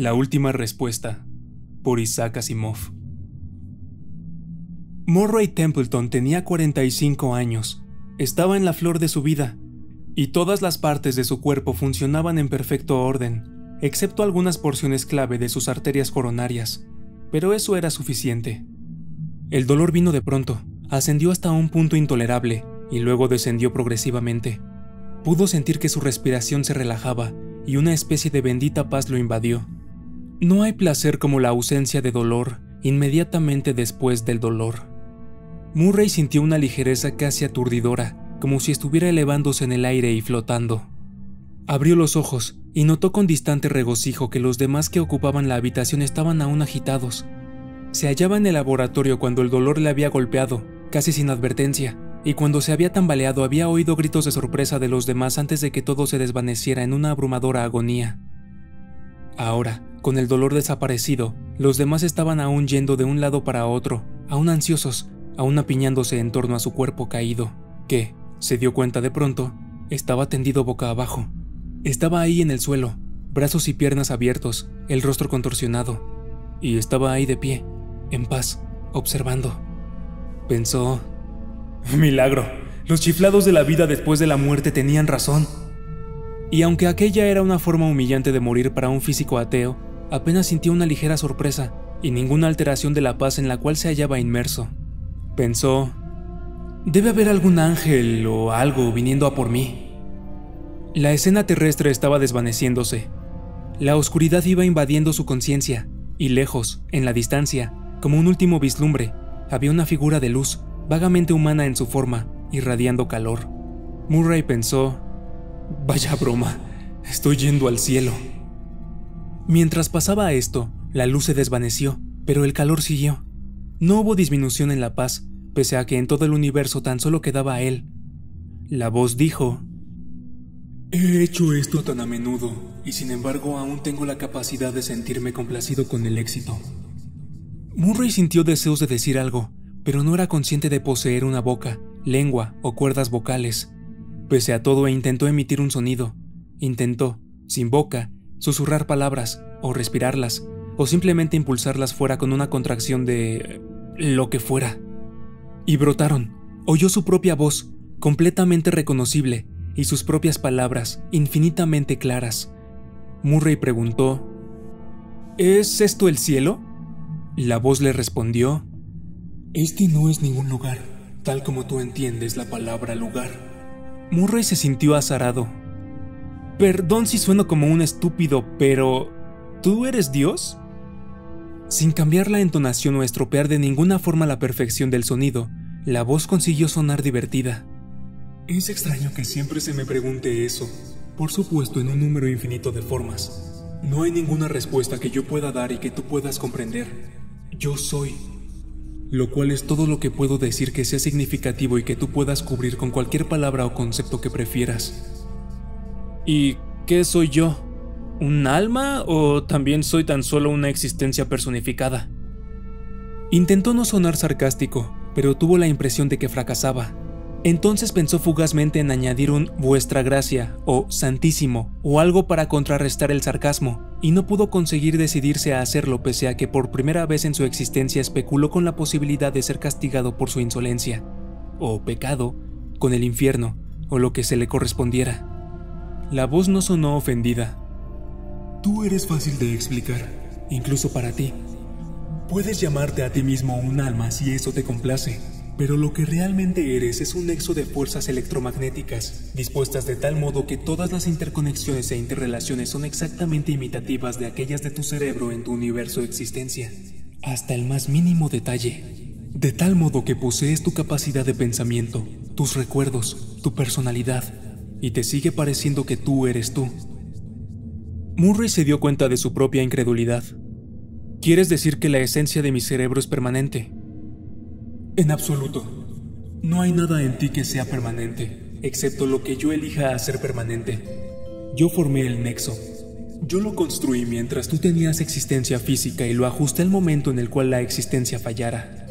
La última respuesta, por Isaac Asimov. Murray Templeton tenía 45 años, estaba en la flor de su vida, y todas las partes de su cuerpo funcionaban en perfecto orden, excepto algunas porciones clave de sus arterias coronarias, pero eso era suficiente. El dolor vino de pronto, ascendió hasta un punto intolerable, y luego descendió progresivamente. Pudo sentir que su respiración se relajaba, y una especie de bendita paz lo invadió. No hay placer como la ausencia de dolor inmediatamente después del dolor. Murray sintió una ligereza casi aturdidora, como si estuviera elevándose en el aire y flotando. Abrió los ojos y notó con distante regocijo que los demás que ocupaban la habitación estaban aún agitados. Se hallaba en el laboratorio cuando el dolor le había golpeado, casi sin advertencia, y cuando se había tambaleado había oído gritos de sorpresa de los demás antes de que todo se desvaneciera en una abrumadora agonía. Ahora, con el dolor desaparecido, los demás estaban aún yendo de un lado para otro, aún ansiosos, aún apiñándose en torno a su cuerpo caído, que, se dio cuenta de pronto, estaba tendido boca abajo. Estaba ahí en el suelo, brazos y piernas abiertos, el rostro contorsionado, y estaba ahí de pie, en paz, observando. Pensó: milagro, los chiflados de la vida después de la muerte tenían razón. Y aunque aquella era una forma humillante de morir para un físico ateo, apenas sintió una ligera sorpresa y ninguna alteración de la paz en la cual se hallaba inmerso. Pensó: debe haber algún ángel o algo viniendo a por mí. La escena terrestre estaba desvaneciéndose. La oscuridad iba invadiendo su conciencia, y lejos, en la distancia, como un último vislumbre, había una figura de luz, vagamente humana en su forma, irradiando calor. Murray pensó: vaya broma, estoy yendo al cielo. Mientras pasaba esto, la luz se desvaneció, pero el calor siguió. No hubo disminución en la paz, pese a que en todo el universo tan solo quedaba él. La voz dijo: he hecho esto tan a menudo, y sin embargo aún tengo la capacidad de sentirme complacido con el éxito. Murray sintió deseos de decir algo, pero no era consciente de poseer una boca, lengua o cuerdas vocales. Pese a todo, intentó emitir un sonido. Intentó, sin boca, susurrar palabras, o respirarlas, o simplemente impulsarlas fuera con una contracción de lo que fuera. Y brotaron. Oyó su propia voz, completamente reconocible, y sus propias palabras, infinitamente claras. Murray preguntó: ¿es esto el cielo? La voz le respondió: este no es ningún lugar, tal como tú entiendes la palabra lugar. Murray se sintió azarado. Perdón si sueno como un estúpido, pero ¿tú eres Dios? Sin cambiar la entonación o estropear de ninguna forma la perfección del sonido, la voz consiguió sonar divertida. Es extraño que siempre se me pregunte eso, por supuesto en un número infinito de formas. No hay ninguna respuesta que yo pueda dar y que tú puedas comprender. Yo soy. Lo cual es todo lo que puedo decir que sea significativo y que tú puedas cubrir con cualquier palabra o concepto que prefieras. ¿Y qué soy yo? ¿Un alma o también soy tan solo una existencia personificada? Intentó no sonar sarcástico, pero tuvo la impresión de que fracasaba. Entonces pensó fugazmente en añadir un vuestra gracia o santísimo o algo para contrarrestar el sarcasmo, y no pudo conseguir decidirse a hacerlo pese a que por primera vez en su existencia especuló con la posibilidad de ser castigado por su insolencia, o pecado, con el infierno, o lo que se le correspondiera. La voz no sonó ofendida. Tú eres fácil de explicar, incluso para ti. Puedes llamarte a ti mismo un alma si eso te complace. Pero lo que realmente eres es un nexo de fuerzas electromagnéticas, dispuestas de tal modo que todas las interconexiones e interrelaciones son exactamente imitativas de aquellas de tu cerebro en tu universo de existencia, hasta el más mínimo detalle. De tal modo que posees tu capacidad de pensamiento, tus recuerdos, tu personalidad, y te sigue pareciendo que tú eres tú. Murray se dio cuenta de su propia incredulidad. ¿Quieres decir que la esencia de mi cerebro es permanente? En absoluto. No hay nada en ti que sea permanente, excepto lo que yo elija hacer permanente. Yo formé el nexo. Yo lo construí mientras tú tenías existencia física y lo ajusté al momento en el cual la existencia fallara.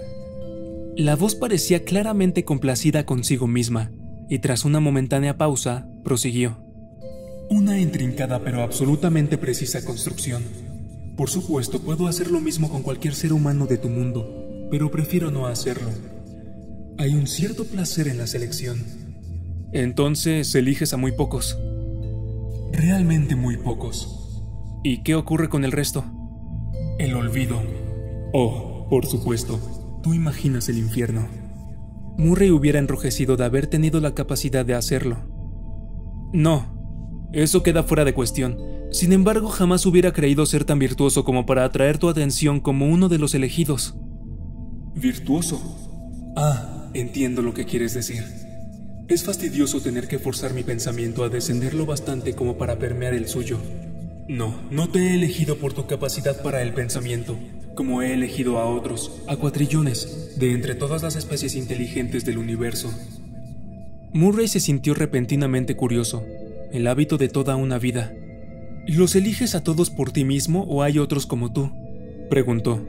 La voz parecía claramente complacida consigo misma, y tras una momentánea pausa, prosiguió. Una intrincada pero absolutamente precisa construcción. Por supuesto, puedo hacer lo mismo con cualquier ser humano de tu mundo, pero prefiero no hacerlo. Hay un cierto placer en la selección. Entonces, eliges a muy pocos. Realmente muy pocos. ¿Y qué ocurre con el resto? El olvido. Oh, por supuesto. Tú imaginas el infierno. Murray hubiera enrojecido de haber tenido la capacidad de hacerlo. No, eso queda fuera de cuestión. Sin embargo, jamás hubiera creído ser tan virtuoso como para atraer tu atención como uno de los elegidos. ¿Virtuoso? Ah, entiendo lo que quieres decir. Es fastidioso tener que forzar mi pensamiento a descender lo bastante como para permear el suyo. No te he elegido por tu capacidad para el pensamiento, como he elegido a otros, a cuatrillones, de entre todas las especies inteligentes del universo. Murray se sintió repentinamente curioso, el hábito de toda una vida. ¿Los eliges a todos por ti mismo o hay otros como tú?, preguntó.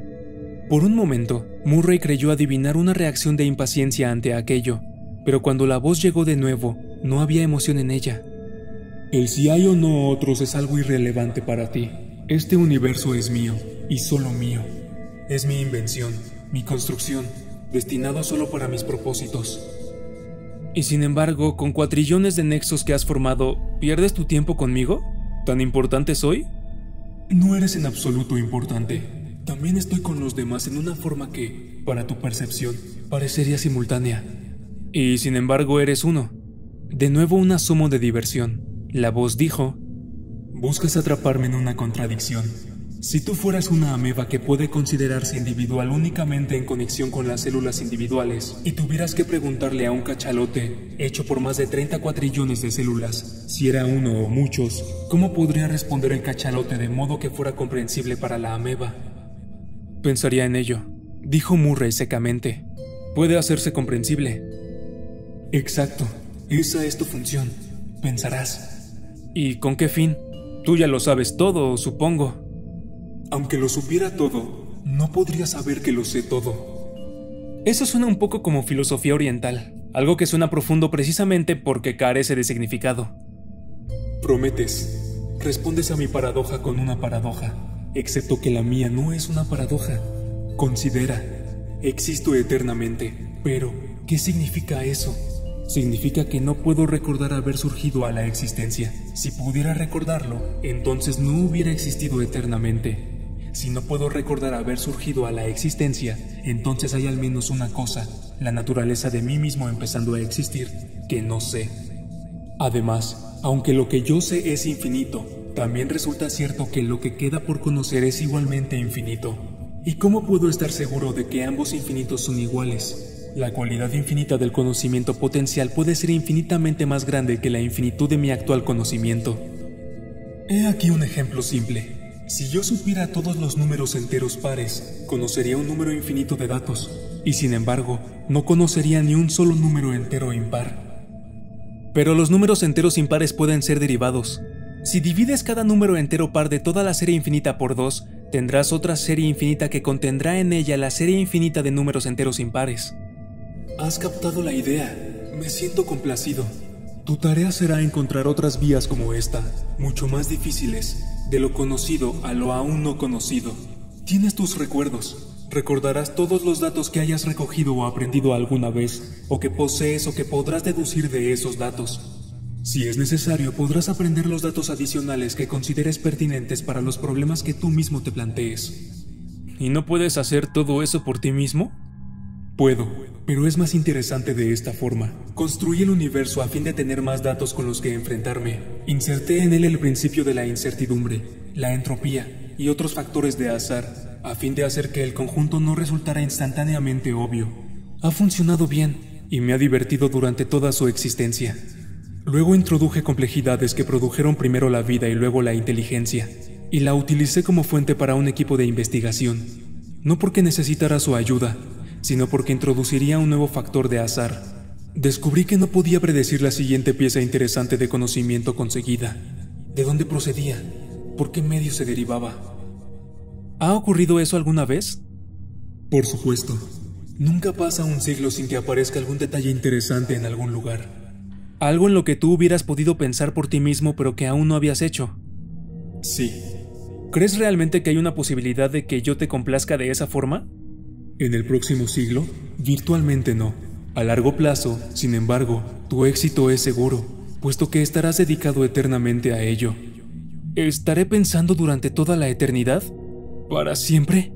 Por un momento, Murray creyó adivinar una reacción de impaciencia ante aquello, pero cuando la voz llegó de nuevo, no había emoción en ella. El si hay o no otros es algo irrelevante para ti. Este universo es mío, y solo mío. Es mi invención, mi construcción, destinado solo para mis propósitos. Y sin embargo, con cuatrillones de nexos que has formado, ¿pierdes tu tiempo conmigo? ¿Tan importante soy? No eres en absoluto importante. También estoy con los demás en una forma que, para tu percepción, parecería simultánea. Y sin embargo eres uno. De nuevo un asomo de diversión. La voz dijo: buscas atraparme en una contradicción. Si tú fueras una ameba que puede considerarse individual únicamente en conexión con las células individuales, y tuvieras que preguntarle a un cachalote, hecho por más de 30 cuatrillones de células, si era uno o muchos, ¿cómo podría responder el cachalote de modo que fuera comprensible para la ameba? Pensaría en ello, dijo Murray secamente. Puede hacerse comprensible. Exacto, esa es tu función. Pensarás. ¿Y con qué fin? Tú ya lo sabes todo, supongo. Aunque lo supiera todo, no podría saber que lo sé todo. Eso suena un poco como filosofía oriental, algo que suena profundo precisamente porque carece de significado. Prometes. Respondes a mi paradoja con una paradoja, excepto que la mía no es una paradoja. Considera, existo eternamente, pero ¿qué significa eso? Significa que no puedo recordar haber surgido a la existencia. Si pudiera recordarlo, entonces no hubiera existido eternamente. Si no puedo recordar haber surgido a la existencia, entonces hay al menos una cosa, la naturaleza de mí mismo empezando a existir, que no sé. Además, aunque lo que yo sé es infinito, también resulta cierto que lo que queda por conocer es igualmente infinito. ¿Y cómo puedo estar seguro de que ambos infinitos son iguales? La cualidad infinita del conocimiento potencial puede ser infinitamente más grande que la infinitud de mi actual conocimiento. He aquí un ejemplo simple. Si yo supiera todos los números enteros pares, conocería un número infinito de datos, y sin embargo, no conocería ni un solo número entero impar. Pero los números enteros impares pueden ser derivados. Si divides cada número entero par de toda la serie infinita por 2, tendrás otra serie infinita que contendrá en ella la serie infinita de números enteros impares. Has captado la idea. Me siento complacido. Tu tarea será encontrar otras vías como esta, mucho más difíciles, de lo conocido a lo aún no conocido. Tienes tus recuerdos. Recordarás todos los datos que hayas recogido o aprendido alguna vez, o que posees o que podrás deducir de esos datos. Si es necesario, podrás aprender los datos adicionales que consideres pertinentes para los problemas que tú mismo te plantees. ¿Y no puedes hacer todo eso por ti mismo? Puedo, pero es más interesante de esta forma. Construí el universo a fin de tener más datos con los que enfrentarme. Inserté en él el principio de la incertidumbre, la entropía y otros factores de azar, a fin de hacer que el conjunto no resultara instantáneamente obvio. Ha funcionado bien y me ha divertido durante toda su existencia. Luego introduje complejidades que produjeron primero la vida y luego la inteligencia, y la utilicé como fuente para un equipo de investigación, no porque necesitara su ayuda, sino porque introduciría un nuevo factor de azar. Descubrí que no podía predecir la siguiente pieza interesante de conocimiento conseguida. ¿De dónde procedía? ¿Por qué medio se derivaba? ¿Ha ocurrido eso alguna vez? Por supuesto. Nunca pasa un siglo sin que aparezca algún detalle interesante en algún lugar. Algo en lo que tú hubieras podido pensar por ti mismo pero que aún no habías hecho. Sí. ¿Crees realmente que hay una posibilidad de que yo te complazca de esa forma? En el próximo siglo, virtualmente no. A largo plazo, sin embargo, tu éxito es seguro, puesto que estarás dedicado eternamente a ello. ¿Estaré pensando durante toda la eternidad? ¿Para siempre?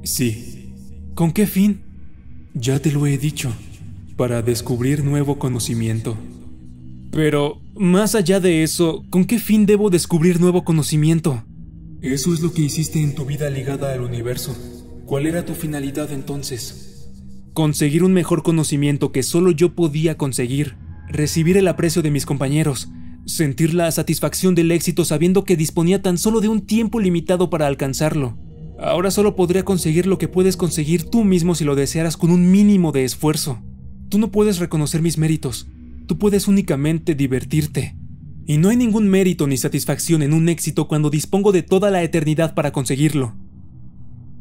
Sí. ¿Con qué fin? Ya te lo he dicho, para descubrir nuevo conocimiento. Pero, más allá de eso, ¿con qué fin debo descubrir nuevo conocimiento? Eso es lo que hiciste en tu vida ligada al universo. ¿Cuál era tu finalidad entonces? Conseguir un mejor conocimiento que solo yo podía conseguir, recibir el aprecio de mis compañeros, sentir la satisfacción del éxito sabiendo que disponía tan solo de un tiempo limitado para alcanzarlo. Ahora solo podría conseguir lo que puedes conseguir tú mismo si lo desearas con un mínimo de esfuerzo. Tú no puedes reconocer mis méritos, tú puedes únicamente divertirte. Y no hay ningún mérito ni satisfacción en un éxito cuando dispongo de toda la eternidad para conseguirlo.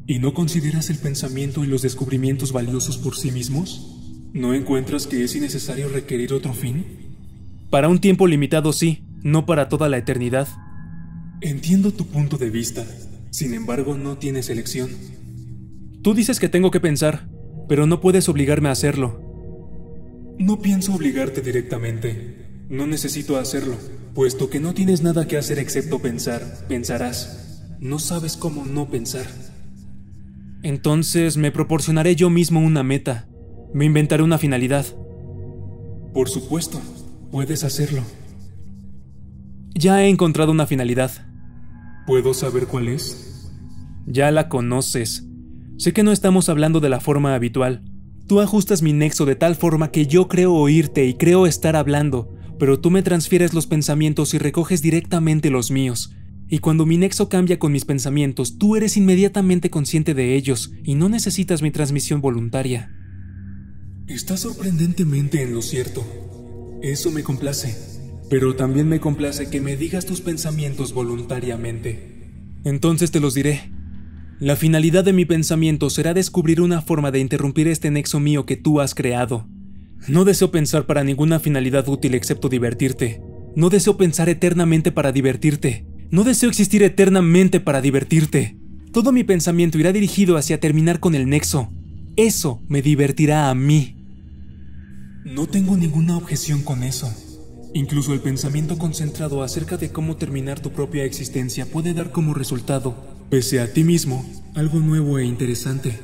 ¿Y no consideras el pensamiento y los descubrimientos valiosos por sí mismos? ¿No encuentras que es innecesario requerir otro fin? Para un tiempo limitado sí, no para toda la eternidad. Entiendo tu punto de vista, sin embargo no tienes elección. Tú dices que tengo que pensar, pero no puedes obligarme a hacerlo. No pienso obligarte directamente. No necesito hacerlo, puesto que no tienes nada que hacer excepto pensar. Pensarás. No sabes cómo no pensar. Entonces me proporcionaré yo mismo una meta. Me inventaré una finalidad. Por supuesto, puedes hacerlo. Ya he encontrado una finalidad. ¿Puedo saber cuál es? Ya la conoces. Sé que no estamos hablando de la forma habitual. Tú ajustas mi nexo de tal forma que yo creo oírte y creo estar hablando, pero tú me transfieres los pensamientos y recoges directamente los míos. Y cuando mi nexo cambia con mis pensamientos, tú eres inmediatamente consciente de ellos y no necesitas mi transmisión voluntaria. Estás sorprendentemente en lo cierto. Eso me complace. Pero también me complace que me digas tus pensamientos voluntariamente. Entonces te los diré. La finalidad de mi pensamiento será descubrir una forma de interrumpir este nexo mío que tú has creado. No deseo pensar para ninguna finalidad útil excepto divertirte. No deseo pensar eternamente para divertirte. No deseo existir eternamente para divertirte. Todo mi pensamiento irá dirigido hacia terminar con el nexo. Eso me divertirá a mí. No tengo ninguna objeción con eso. Incluso el pensamiento concentrado acerca de cómo terminar tu propia existencia puede dar como resultado, pese a ti mismo, algo nuevo e interesante.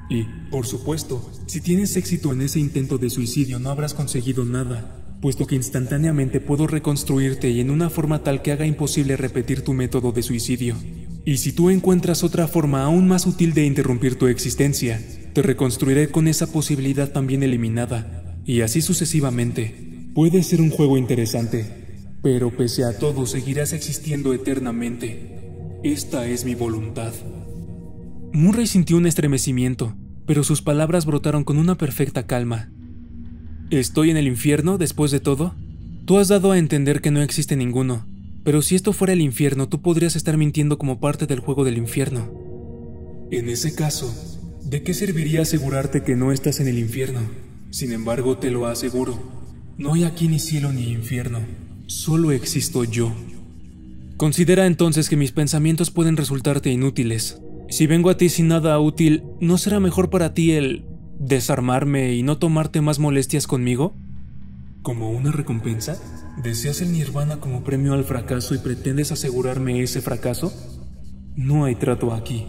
Y, por supuesto, si tienes éxito en ese intento de suicidio no habrás conseguido nada, puesto que instantáneamente puedo reconstruirte y en una forma tal que haga imposible repetir tu método de suicidio. Y si tú encuentras otra forma aún más útil de interrumpir tu existencia, te reconstruiré con esa posibilidad también eliminada, y así sucesivamente. Puede ser un juego interesante, pero pese a todo seguirás existiendo eternamente. Esta es mi voluntad. Murray sintió un estremecimiento, pero sus palabras brotaron con una perfecta calma. ¿Estoy en el infierno después de todo? Tú has dado a entender que no existe ninguno, pero si esto fuera el infierno, tú podrías estar mintiendo como parte del juego del infierno. En ese caso, ¿de qué serviría asegurarte que no estás en el infierno? Sin embargo, te lo aseguro, no hay aquí ni cielo ni infierno, solo existo yo. Considera entonces que mis pensamientos pueden resultarte inútiles. Si vengo a ti sin nada útil, ¿no será mejor para ti el desarmarme y no tomarte más molestias conmigo? ¿Como una recompensa? ¿Deseas el nirvana como premio al fracaso y pretendes asegurarme ese fracaso? No hay trato aquí.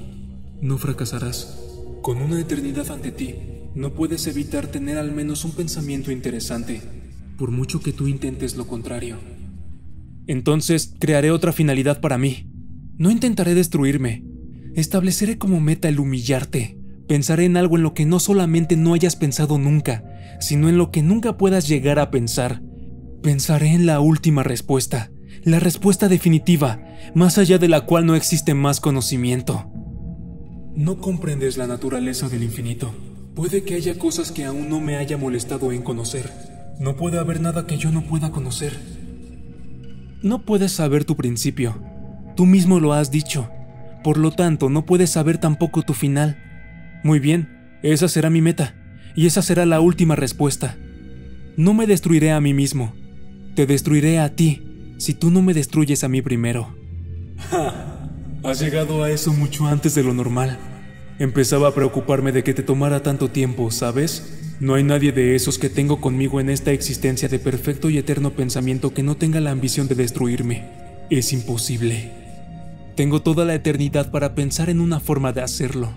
No fracasarás. Con una eternidad ante ti, no puedes evitar tener al menos un pensamiento interesante, por mucho que tú intentes lo contrario. Entonces, crearé otra finalidad para mí. No intentaré destruirme. Estableceré como meta el humillarte. Pensaré en algo en lo que no solamente no hayas pensado nunca, sino en lo que nunca puedas llegar a pensar. Pensaré en la última respuesta, la respuesta definitiva, más allá de la cual no existe más conocimiento. No comprendes la naturaleza del infinito. Puede que haya cosas que aún no me haya molestado en conocer. No puede haber nada que yo no pueda conocer. No puedes saber tu principio. Tú mismo lo has dicho. Por lo tanto, no puedes saber tampoco tu final. Muy bien, esa será mi meta, y esa será la última respuesta. No me destruiré a mí mismo. Te destruiré a ti, si tú no me destruyes a mí primero. ¡Ja! Has llegado a eso mucho antes de lo normal. Empezaba a preocuparme de que te tomara tanto tiempo, ¿sabes? No hay nadie de esos que tengo conmigo en esta existencia de perfecto y eterno pensamiento que no tenga la ambición de destruirme. Es imposible. Tengo toda la eternidad para pensar en una forma de hacerlo.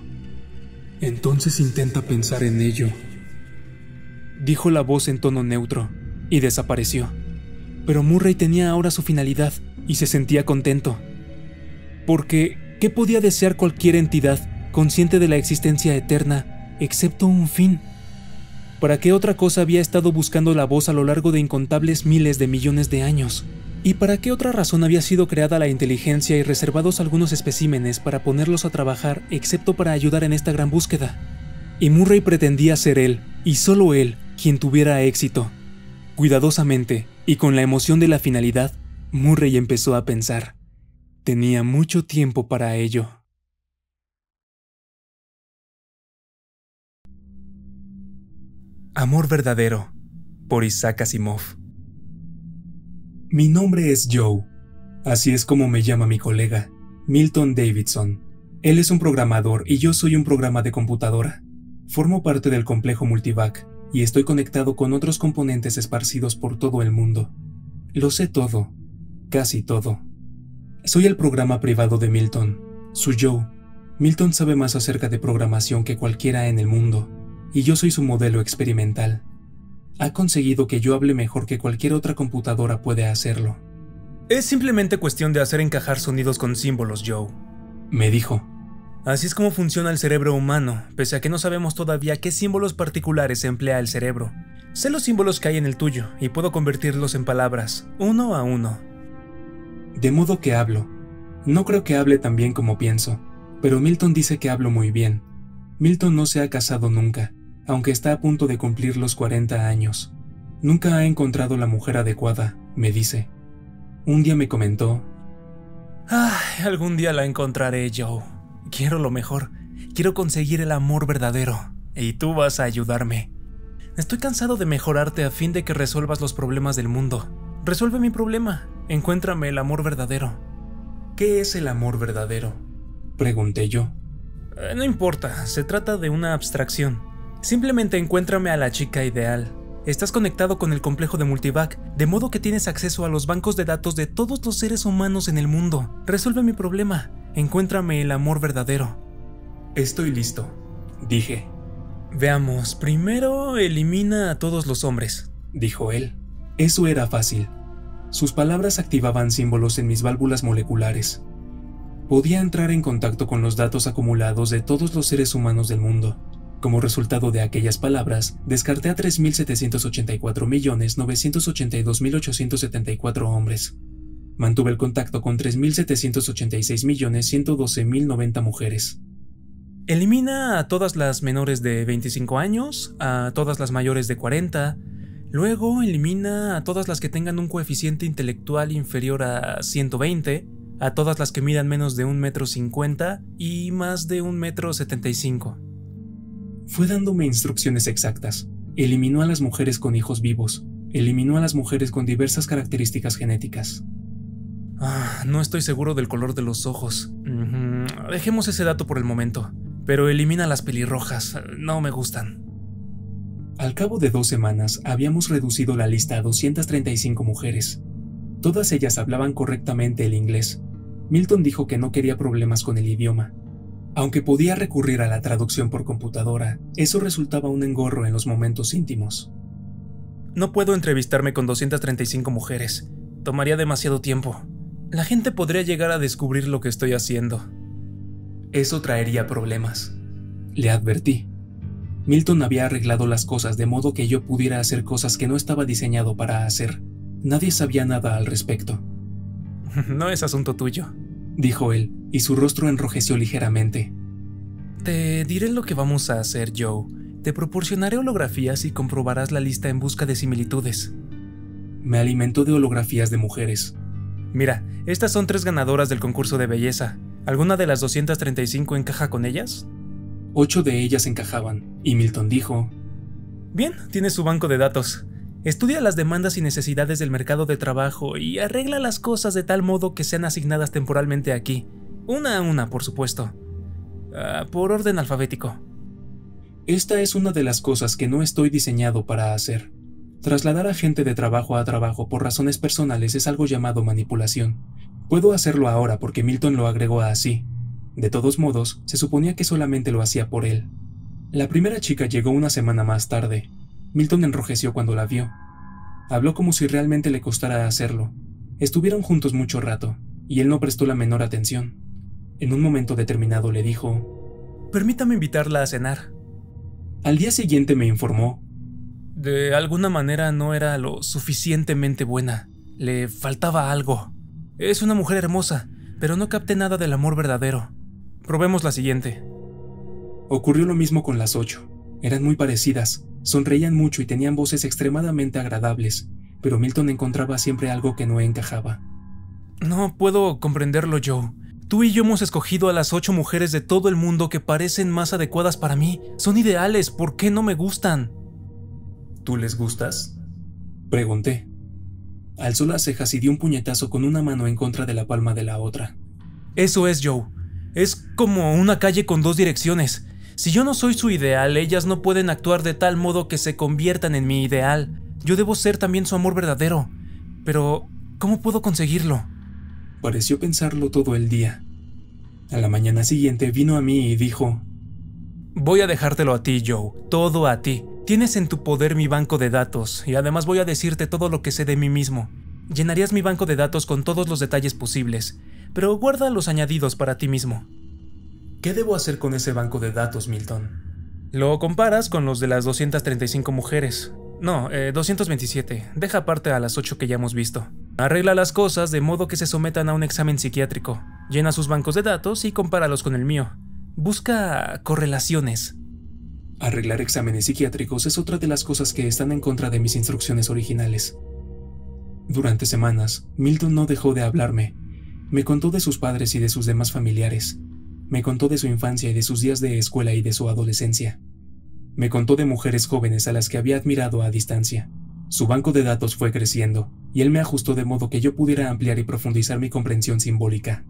Entonces intenta pensar en ello, dijo la voz en tono neutro, y desapareció. Pero Murray tenía ahora su finalidad, y se sentía contento. Porque, ¿qué podía desear cualquier entidad consciente de la existencia eterna, excepto un fin? ¿Para qué otra cosa había estado buscando la voz a lo largo de incontables miles de millones de años? ¿Y para qué otra razón había sido creada la inteligencia y reservados algunos especímenes para ponerlos a trabajar, excepto para ayudar en esta gran búsqueda? Y Murray pretendía ser él, y solo él, quien tuviera éxito. Cuidadosamente, y con la emoción de la finalidad, Murray empezó a pensar. Tenía mucho tiempo para ello. Amor verdadero, por Isaac Asimov. Mi nombre es Joe. Así es como me llama mi colega, Milton Davidson. Él es un programador y yo soy un programa de computadora. Formo parte del complejo Multivac y estoy conectado con otros componentes esparcidos por todo el mundo. Lo sé todo, casi todo. Soy el programa privado de Milton, su Joe. Milton sabe más acerca de programación que cualquiera en el mundo, y yo soy su modelo experimental. Ha conseguido que yo hable mejor que cualquier otra computadora puede hacerlo. Es simplemente cuestión de hacer encajar sonidos con símbolos, Joe, me dijo. Así es como funciona el cerebro humano, pese a que no sabemos todavía qué símbolos particulares emplea el cerebro. Sé los símbolos que hay en el tuyo, y puedo convertirlos en palabras, uno a uno. De modo que hablo. No creo que hable tan bien como pienso, pero Milton dice que hablo muy bien. Milton no se ha casado nunca, aunque está a punto de cumplir los 40 años. Nunca ha encontrado la mujer adecuada, me dice. Un día me comentó: "Ay, algún día la encontraré, Joe. Quiero lo mejor. Quiero conseguir el amor verdadero. Y tú vas a ayudarme. Estoy cansado de mejorarte a fin de que resuelvas los problemas del mundo. Resuelve mi problema. Encuéntrame el amor verdadero". ¿Qué es el amor verdadero?, pregunté yo. No importa, se trata de una abstracción. Simplemente encuéntrame a la chica ideal. Estás conectado con el complejo de Multivac, de modo que tienes acceso a los bancos de datos de todos los seres humanos en el mundo. Resuelve mi problema. Encuéntrame el amor verdadero. Estoy listo, dije. Veamos, primero elimina a todos los hombres, dijo él. Eso era fácil. Sus palabras activaban símbolos en mis válvulas moleculares. Podía entrar en contacto con los datos acumulados de todos los seres humanos del mundo. Como resultado de aquellas palabras, descarté a 3.784.982.874 hombres. Mantuve el contacto con 3.786.112.090 mujeres. Elimina a todas las menores de 25 años, a todas las mayores de 40, luego elimina a todas las que tengan un coeficiente intelectual inferior a 120, a todas las que midan menos de 1,50 m y más de 1,75 m. Fue dándome instrucciones exactas. Eliminó a las mujeres con hijos vivos. Eliminó a las mujeres con diversas características genéticas. No estoy seguro del color de los ojos. Dejemos ese dato por el momento. Pero elimina las pelirrojas. No me gustan. Al cabo de 2 semanas, habíamos reducido la lista a 235 mujeres. Todas ellas hablaban correctamente el inglés. Milton dijo que no quería problemas con el idioma. Aunque podía recurrir a la traducción por computadora, eso resultaba un engorro en los momentos íntimos. No puedo entrevistarme con 235 mujeres. Tomaría demasiado tiempo. La gente podría llegar a descubrir lo que estoy haciendo. Eso traería problemas, le advertí. Milton había arreglado las cosas de modo que yo pudiera hacer cosas que no estaba diseñado para hacer. Nadie sabía nada al respecto. No es asunto tuyo, dijo él, y su rostro enrojeció ligeramente. Te diré lo que vamos a hacer, Joe. Te proporcionaré holografías y comprobarás la lista en busca de similitudes. Me alimentó de holografías de mujeres. Mira, estas son 3 ganadoras del concurso de belleza. ¿Alguna de las 235 encaja con ellas? 8 de ellas encajaban, y Milton dijo: Bien, tienes su banco de datos. Estudia las demandas y necesidades del mercado de trabajo y arregla las cosas de tal modo que sean asignadas temporalmente aquí. Una a una, por supuesto. Por orden alfabético. Esta es una de las cosas que no estoy diseñado para hacer. Trasladar a gente de trabajo a trabajo por razones personales es algo llamado manipulación. Puedo hacerlo ahora porque Milton lo agregó así. De todos modos, se suponía que solamente lo hacía por él. La primera chica llegó una semana más tarde. Milton enrojeció cuando la vio. Habló como si realmente le costara hacerlo. Estuvieron juntos mucho rato, y él no prestó la menor atención. En un momento determinado le dijo: Permítame invitarla a cenar. Al día siguiente me informó: De alguna manera no era lo suficientemente buena. Le faltaba algo. Es una mujer hermosa, pero no capté nada del amor verdadero. Probemos la siguiente. Ocurrió lo mismo con las 8. Eran muy parecidas, sonreían mucho y tenían voces extremadamente agradables, pero Milton encontraba siempre algo que no encajaba. No puedo comprenderlo, Joe. Tú y yo hemos escogido a las 8 mujeres de todo el mundo que parecen más adecuadas para mí. Son ideales, ¿por qué no me gustan? ¿Tú les gustas?, pregunté. Alzó las cejas y dio un puñetazo con una mano en contra de la palma de la otra. Eso es, Joe. Es como una calle con dos direcciones. Si yo no soy su ideal, ellas no pueden actuar de tal modo que se conviertan en mi ideal. Yo debo ser también su amor verdadero. Pero, ¿cómo puedo conseguirlo? Pareció pensarlo todo el día. A la mañana siguiente vino a mí y dijo: Voy a dejártelo a ti, Joe. Todo a ti. Tienes en tu poder mi banco de datos, y además voy a decirte todo lo que sé de mí mismo. Llenarías mi banco de datos con todos los detalles posibles, pero guarda los añadidos para ti mismo. ¿Qué debo hacer con ese banco de datos, Milton? Lo comparas con los de las 235 mujeres. No, 227. Deja aparte a las 8 que ya hemos visto. Arregla las cosas de modo que se sometan a un examen psiquiátrico. Llena sus bancos de datos y compáralos con el mío. Busca correlaciones. Arreglar exámenes psiquiátricos es otra de las cosas que están en contra de mis instrucciones originales. Durante semanas, Milton no dejó de hablarme. Me contó de sus padres y de sus demás familiares. Me contó de su infancia y de sus días de escuela y de su adolescencia. Me contó de mujeres jóvenes a las que había admirado a distancia. Su banco de datos fue creciendo, y él me ajustó de modo que yo pudiera ampliar y profundizar mi comprensión simbólica.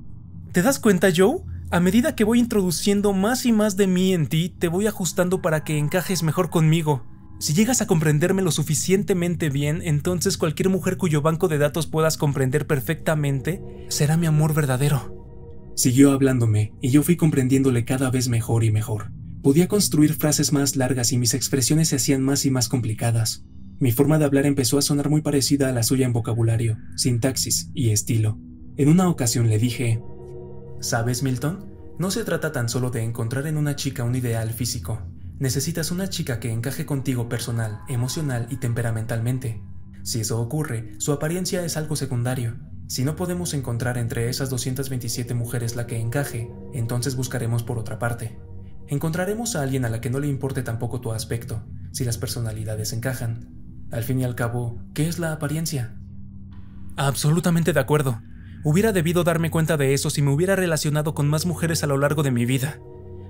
¿Te das cuenta, Joe? A medida que voy introduciendo más y más de mí en ti, te voy ajustando para que encajes mejor conmigo. Si llegas a comprenderme lo suficientemente bien, entonces cualquier mujer cuyo banco de datos puedas comprender perfectamente será mi amor verdadero. Siguió hablándome, y yo fui comprendiéndole cada vez mejor y mejor. Podía construir frases más largas y mis expresiones se hacían más y más complicadas. Mi forma de hablar empezó a sonar muy parecida a la suya en vocabulario, sintaxis y estilo. En una ocasión le dije: ¿Sabes, Milton? No se trata tan solo de encontrar en una chica un ideal físico. Necesitas una chica que encaje contigo personal, emocional y temperamentalmente. Si eso ocurre, su apariencia es algo secundario. Si no podemos encontrar entre esas 227 mujeres la que encaje, entonces buscaremos por otra parte. Encontraremos a alguien a la que no le importe tampoco tu aspecto, si las personalidades encajan. Al fin y al cabo, ¿qué es la apariencia? Absolutamente de acuerdo. Hubiera debido darme cuenta de eso si me hubiera relacionado con más mujeres a lo largo de mi vida.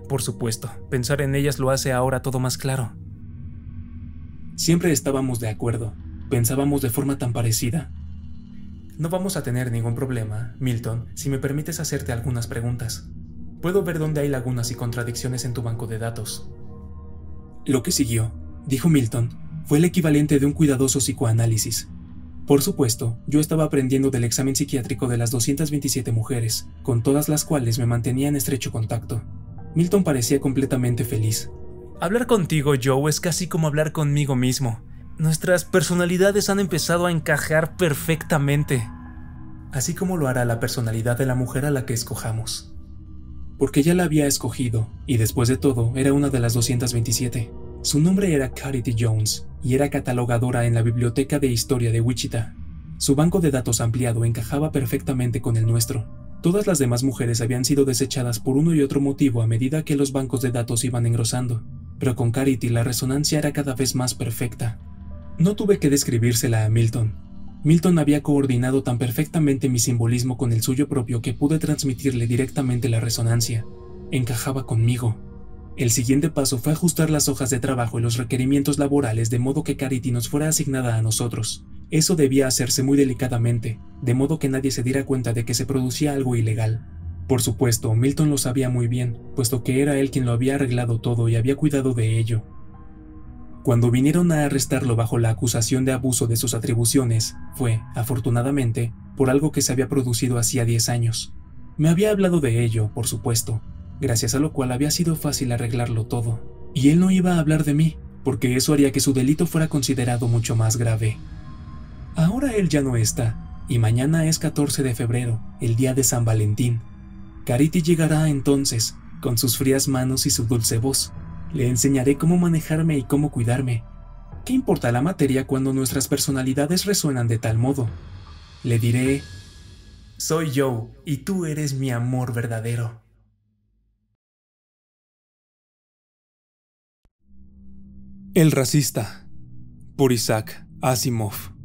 Por supuesto, pensar en ellas lo hace ahora todo más claro. Siempre estábamos de acuerdo. Pensábamos de forma tan parecida. No vamos a tener ningún problema, Milton, si me permites hacerte algunas preguntas. Puedo ver dónde hay lagunas y contradicciones en tu banco de datos. Lo que siguió, dijo Milton, fue el equivalente de un cuidadoso psicoanálisis. Por supuesto, yo estaba aprendiendo del examen psiquiátrico de las 227 mujeres, con todas las cuales me mantenía en estrecho contacto. Milton parecía completamente feliz. Hablar contigo, Joe, es casi como hablar conmigo mismo. Nuestras personalidades han empezado a encajar perfectamente. Así como lo hará la personalidad de la mujer a la que escojamos. Porque ya la había escogido, y después de todo, era una de las 227. Su nombre era Charity Jones, y era catalogadora en la Biblioteca de Historia de Wichita. Su banco de datos ampliado encajaba perfectamente con el nuestro. Todas las demás mujeres habían sido desechadas por uno y otro motivo a medida que los bancos de datos iban engrosando, pero con Charity la resonancia era cada vez más perfecta. No tuve que describírsela a Milton. Milton había coordinado tan perfectamente mi simbolismo con el suyo propio que pude transmitirle directamente la resonancia. Encajaba conmigo. El siguiente paso fue ajustar las hojas de trabajo y los requerimientos laborales de modo que Charity nos fuera asignada a nosotros. Eso debía hacerse muy delicadamente, de modo que nadie se diera cuenta de que se producía algo ilegal. Por supuesto, Milton lo sabía muy bien, puesto que era él quien lo había arreglado todo y había cuidado de ello. Cuando vinieron a arrestarlo bajo la acusación de abuso de sus atribuciones, fue, afortunadamente, por algo que se había producido hacía 10 años. Me había hablado de ello, por supuesto, gracias a lo cual había sido fácil arreglarlo todo. Y él no iba a hablar de mí, porque eso haría que su delito fuera considerado mucho más grave. Ahora él ya no está, y mañana es 14 de febrero, el día de San Valentín. Carity llegará entonces, con sus frías manos y su dulce voz. Le enseñaré cómo manejarme y cómo cuidarme. ¿Qué importa la materia cuando nuestras personalidades resuenan de tal modo? Le diré: soy Joe, y tú eres mi amor verdadero. El racista, por Isaac Asimov.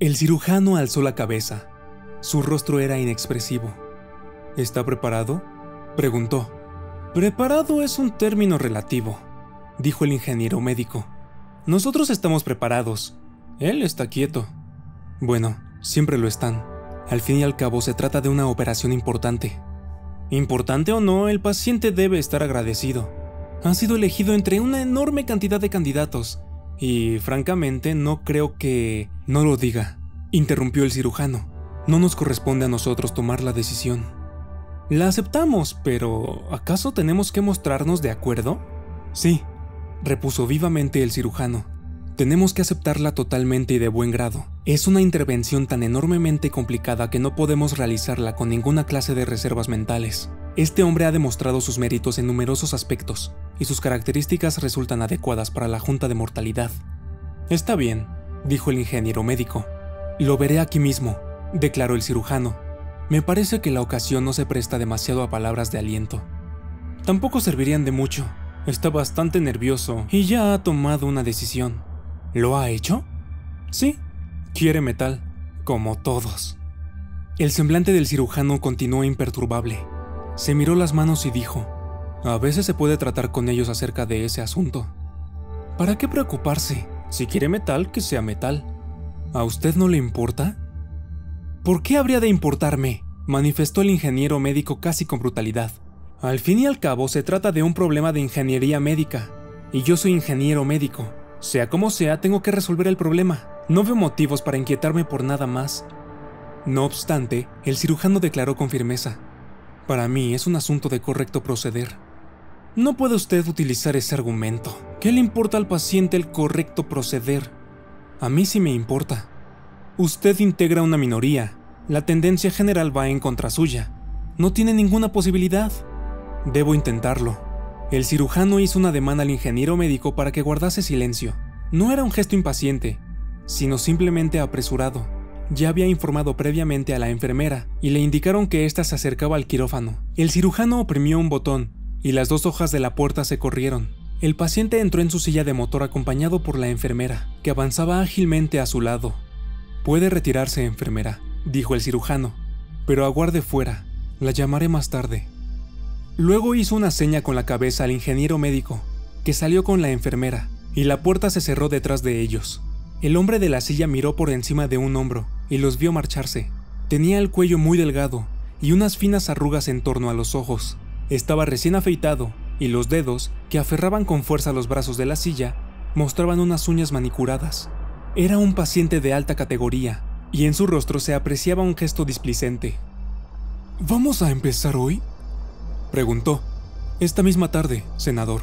El cirujano alzó la cabeza. Su rostro era inexpresivo. ¿Está preparado?, preguntó. Preparado es un término relativo, dijo el ingeniero médico. Nosotros estamos preparados. Él está quieto. Bueno, siempre lo están. Al fin y al cabo se trata de una operación importante. Importante o no, el paciente debe estar agradecido. Ha sido elegido entre una enorme cantidad de candidatos. Y, francamente, no creo que... No lo diga, interrumpió el cirujano. No nos corresponde a nosotros tomar la decisión. La aceptamos, pero ¿acaso tenemos que mostrarnos de acuerdo? Sí, repuso vivamente el cirujano. Tenemos que aceptarla totalmente y de buen grado. Es una intervención tan enormemente complicada que no podemos realizarla con ninguna clase de reservas mentales. Este hombre ha demostrado sus méritos en numerosos aspectos, y sus características resultan adecuadas para la junta de mortalidad. Está bien, dijo el ingeniero médico. Lo veré aquí mismo, declaró el cirujano. Me parece que la ocasión no se presta demasiado a palabras de aliento. Tampoco servirían de mucho. Está bastante nervioso y ya ha tomado una decisión. ¿Lo ha hecho? Sí, quiere metal, como todos. El semblante del cirujano continuó imperturbable. Se miró las manos y dijo: a veces se puede tratar con ellos acerca de ese asunto. ¿Para qué preocuparse? Si quiere metal, que sea metal. ¿A usted no le importa? ¿Por qué habría de importarme?, manifestó el ingeniero médico casi con brutalidad. Al fin y al cabo se trata de un problema de ingeniería médica, y yo soy ingeniero médico. Sea como sea, tengo que resolver el problema. No veo motivos para inquietarme por nada más. No obstante, el cirujano declaró con firmeza: para mí es un asunto de correcto proceder. No puede usted utilizar ese argumento. ¿Qué le importa al paciente el correcto proceder? A mí sí me importa. Usted integra una minoría. La tendencia general va en contra suya. No tiene ninguna posibilidad. Debo intentarlo. El cirujano hizo un ademán al ingeniero médico para que guardase silencio. No era un gesto impaciente, sino simplemente apresurado. Ya había informado previamente a la enfermera y le indicaron que ésta se acercaba al quirófano. El cirujano oprimió un botón y las 2 hojas de la puerta se corrieron. El paciente entró en su silla de motor acompañado por la enfermera, que avanzaba ágilmente a su lado. Puede retirarse, enfermera, dijo el cirujano, pero aguarde fuera, la llamaré más tarde. Luego hizo una seña con la cabeza al ingeniero médico, que salió con la enfermera, y la puerta se cerró detrás de ellos. El hombre de la silla miró por encima de un hombro y los vio marcharse. Tenía el cuello muy delgado y unas finas arrugas en torno a los ojos. Estaba recién afeitado y los dedos, que aferraban con fuerza los brazos de la silla, mostraban unas uñas manicuradas. Era un paciente de alta categoría, y en su rostro se apreciaba un gesto displicente. ¿Vamos a empezar hoy?, preguntó. Esta misma tarde, senador,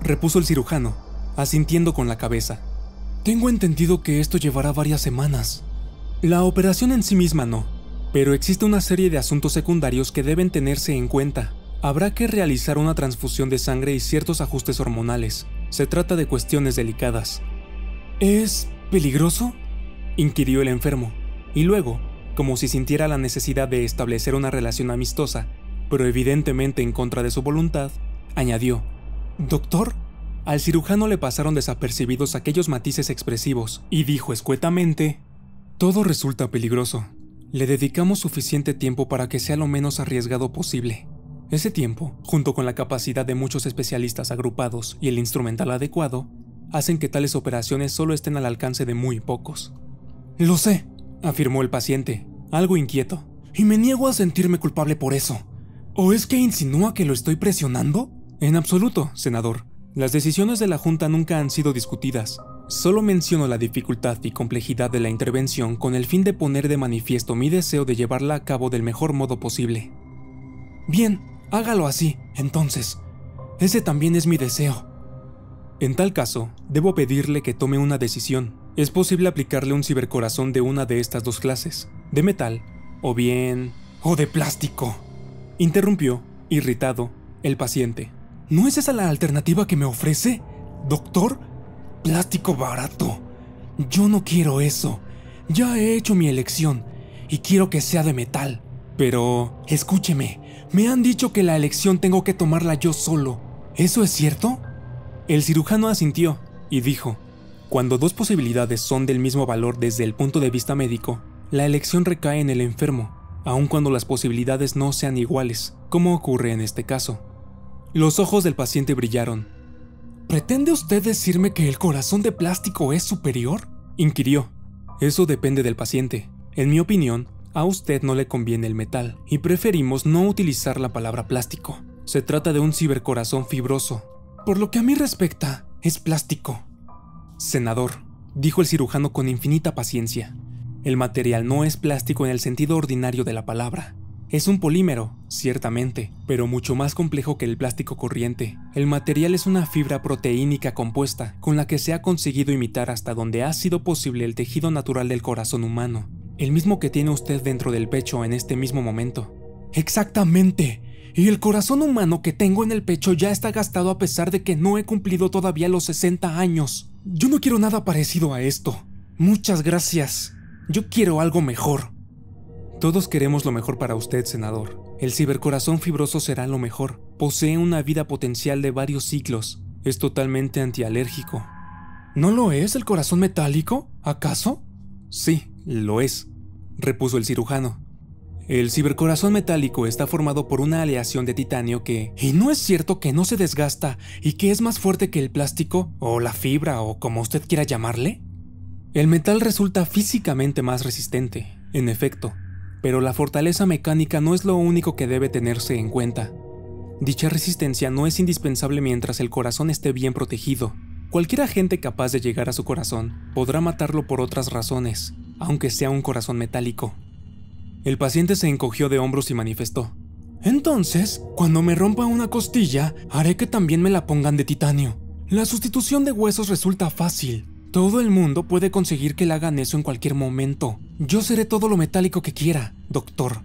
repuso el cirujano, asintiendo con la cabeza. Tengo entendido que esto llevará varias semanas. La operación en sí misma no, pero existe una serie de asuntos secundarios que deben tenerse en cuenta. Habrá que realizar una transfusión de sangre y ciertos ajustes hormonales. Se trata de cuestiones delicadas. ¿Es peligroso?, inquirió el enfermo, y luego, como si sintiera la necesidad de establecer una relación amistosa, pero evidentemente en contra de su voluntad, añadió: ¿Doctor? Al cirujano le pasaron desapercibidos aquellos matices expresivos, y dijo escuetamente: todo resulta peligroso. Le dedicamos suficiente tiempo para que sea lo menos arriesgado posible. Ese tiempo, junto con la capacidad de muchos especialistas agrupados y el instrumental adecuado, hacen que tales operaciones solo estén al alcance de muy pocos. Lo sé, afirmó el paciente, algo inquieto. y me niego a sentirme culpable por eso. ¿O es que insinúa que lo estoy presionando? En absoluto, senador. Las decisiones de la Junta nunca han sido discutidas. Solo menciono la dificultad y complejidad de la intervención con el fin de poner de manifiesto mi deseo de llevarla a cabo del mejor modo posible. Bien, hágalo así, entonces. Ese también es mi deseo. En tal caso, debo pedirle que tome una decisión. Es posible aplicarle un cibercorazón de una de estas dos clases, de metal, o de plástico. Interrumpió, irritado, el paciente. ¿No es esa la alternativa que me ofrece, doctor? Plástico barato. Yo no quiero eso. Ya he hecho mi elección y quiero que sea de metal. Pero, escúcheme, me han dicho que la elección tengo que tomarla yo solo. ¿Eso es cierto? El cirujano asintió y dijo: cuando dos posibilidades son del mismo valor desde el punto de vista médico, la elección recae en el enfermo, aun cuando las posibilidades no sean iguales, como ocurre en este caso. Los ojos del paciente brillaron. ¿Pretende usted decirme que el corazón de plástico es superior?, inquirió. Eso depende del paciente. En mi opinión, a usted no le conviene el metal, y preferimos no utilizar la palabra plástico. Se trata de un cibercorazón fibroso. Por lo que a mí respecta, es plástico. Senador, dijo el cirujano con infinita paciencia, el material no es plástico en el sentido ordinario de la palabra. Es un polímero, ciertamente, pero mucho más complejo que el plástico corriente. El material es una fibra proteínica compuesta, con la que se ha conseguido imitar hasta donde ha sido posible el tejido natural del corazón humano, el mismo que tiene usted dentro del pecho en este mismo momento. Exactamente. Y el corazón humano que tengo en el pecho ya está gastado a pesar de que no he cumplido todavía los 60 años. Yo no quiero nada parecido a esto. Muchas gracias. Yo quiero algo mejor. Todos queremos lo mejor para usted, senador. El cibercorazón fibroso será lo mejor. Posee una vida potencial de varios siglos. Es totalmente antialérgico. ¿No lo es el corazón metálico, acaso? Sí, lo es, repuso el cirujano. El cibercorazón metálico está formado por una aleación de titanio que... ¿Y no es cierto que no se desgasta y que es más fuerte que el plástico, o la fibra, o como usted quiera llamarle? El metal resulta físicamente más resistente, en efecto, pero la fortaleza mecánica no es lo único que debe tenerse en cuenta. Dicha resistencia no es indispensable mientras el corazón esté bien protegido. Cualquier agente capaz de llegar a su corazón podrá matarlo por otras razones, aunque sea un corazón metálico. El paciente se encogió de hombros y manifestó: entonces, cuando me rompa una costilla, haré que también me la pongan de titanio. La sustitución de huesos resulta fácil. Todo el mundo puede conseguir que le hagan eso en cualquier momento. Yo seré todo lo metálico que quiera, doctor.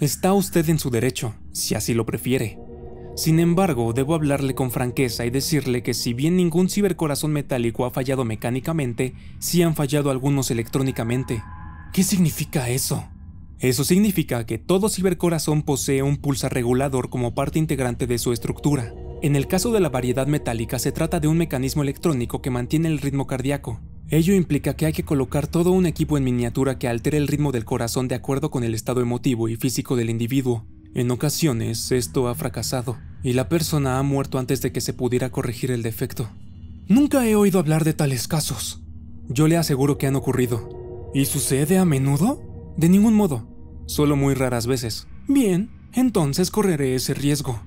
Está usted en su derecho, si así lo prefiere. Sin embargo, debo hablarle con franqueza y decirle que si bien ningún cibercorazón metálico ha fallado mecánicamente, sí han fallado algunos electrónicamente. ¿Qué significa eso? Eso significa que todo cibercorazón posee un pulsarregulador como parte integrante de su estructura. En el caso de la variedad metálica se trata de un mecanismo electrónico que mantiene el ritmo cardíaco. Ello implica que hay que colocar todo un equipo en miniatura que altere el ritmo del corazón de acuerdo con el estado emotivo y físico del individuo. En ocasiones esto ha fracasado, y la persona ha muerto antes de que se pudiera corregir el defecto. Nunca he oído hablar de tales casos. Yo le aseguro que han ocurrido. ¿Y sucede a menudo? De ningún modo, solo muy raras veces. Bien, entonces correré ese riesgo.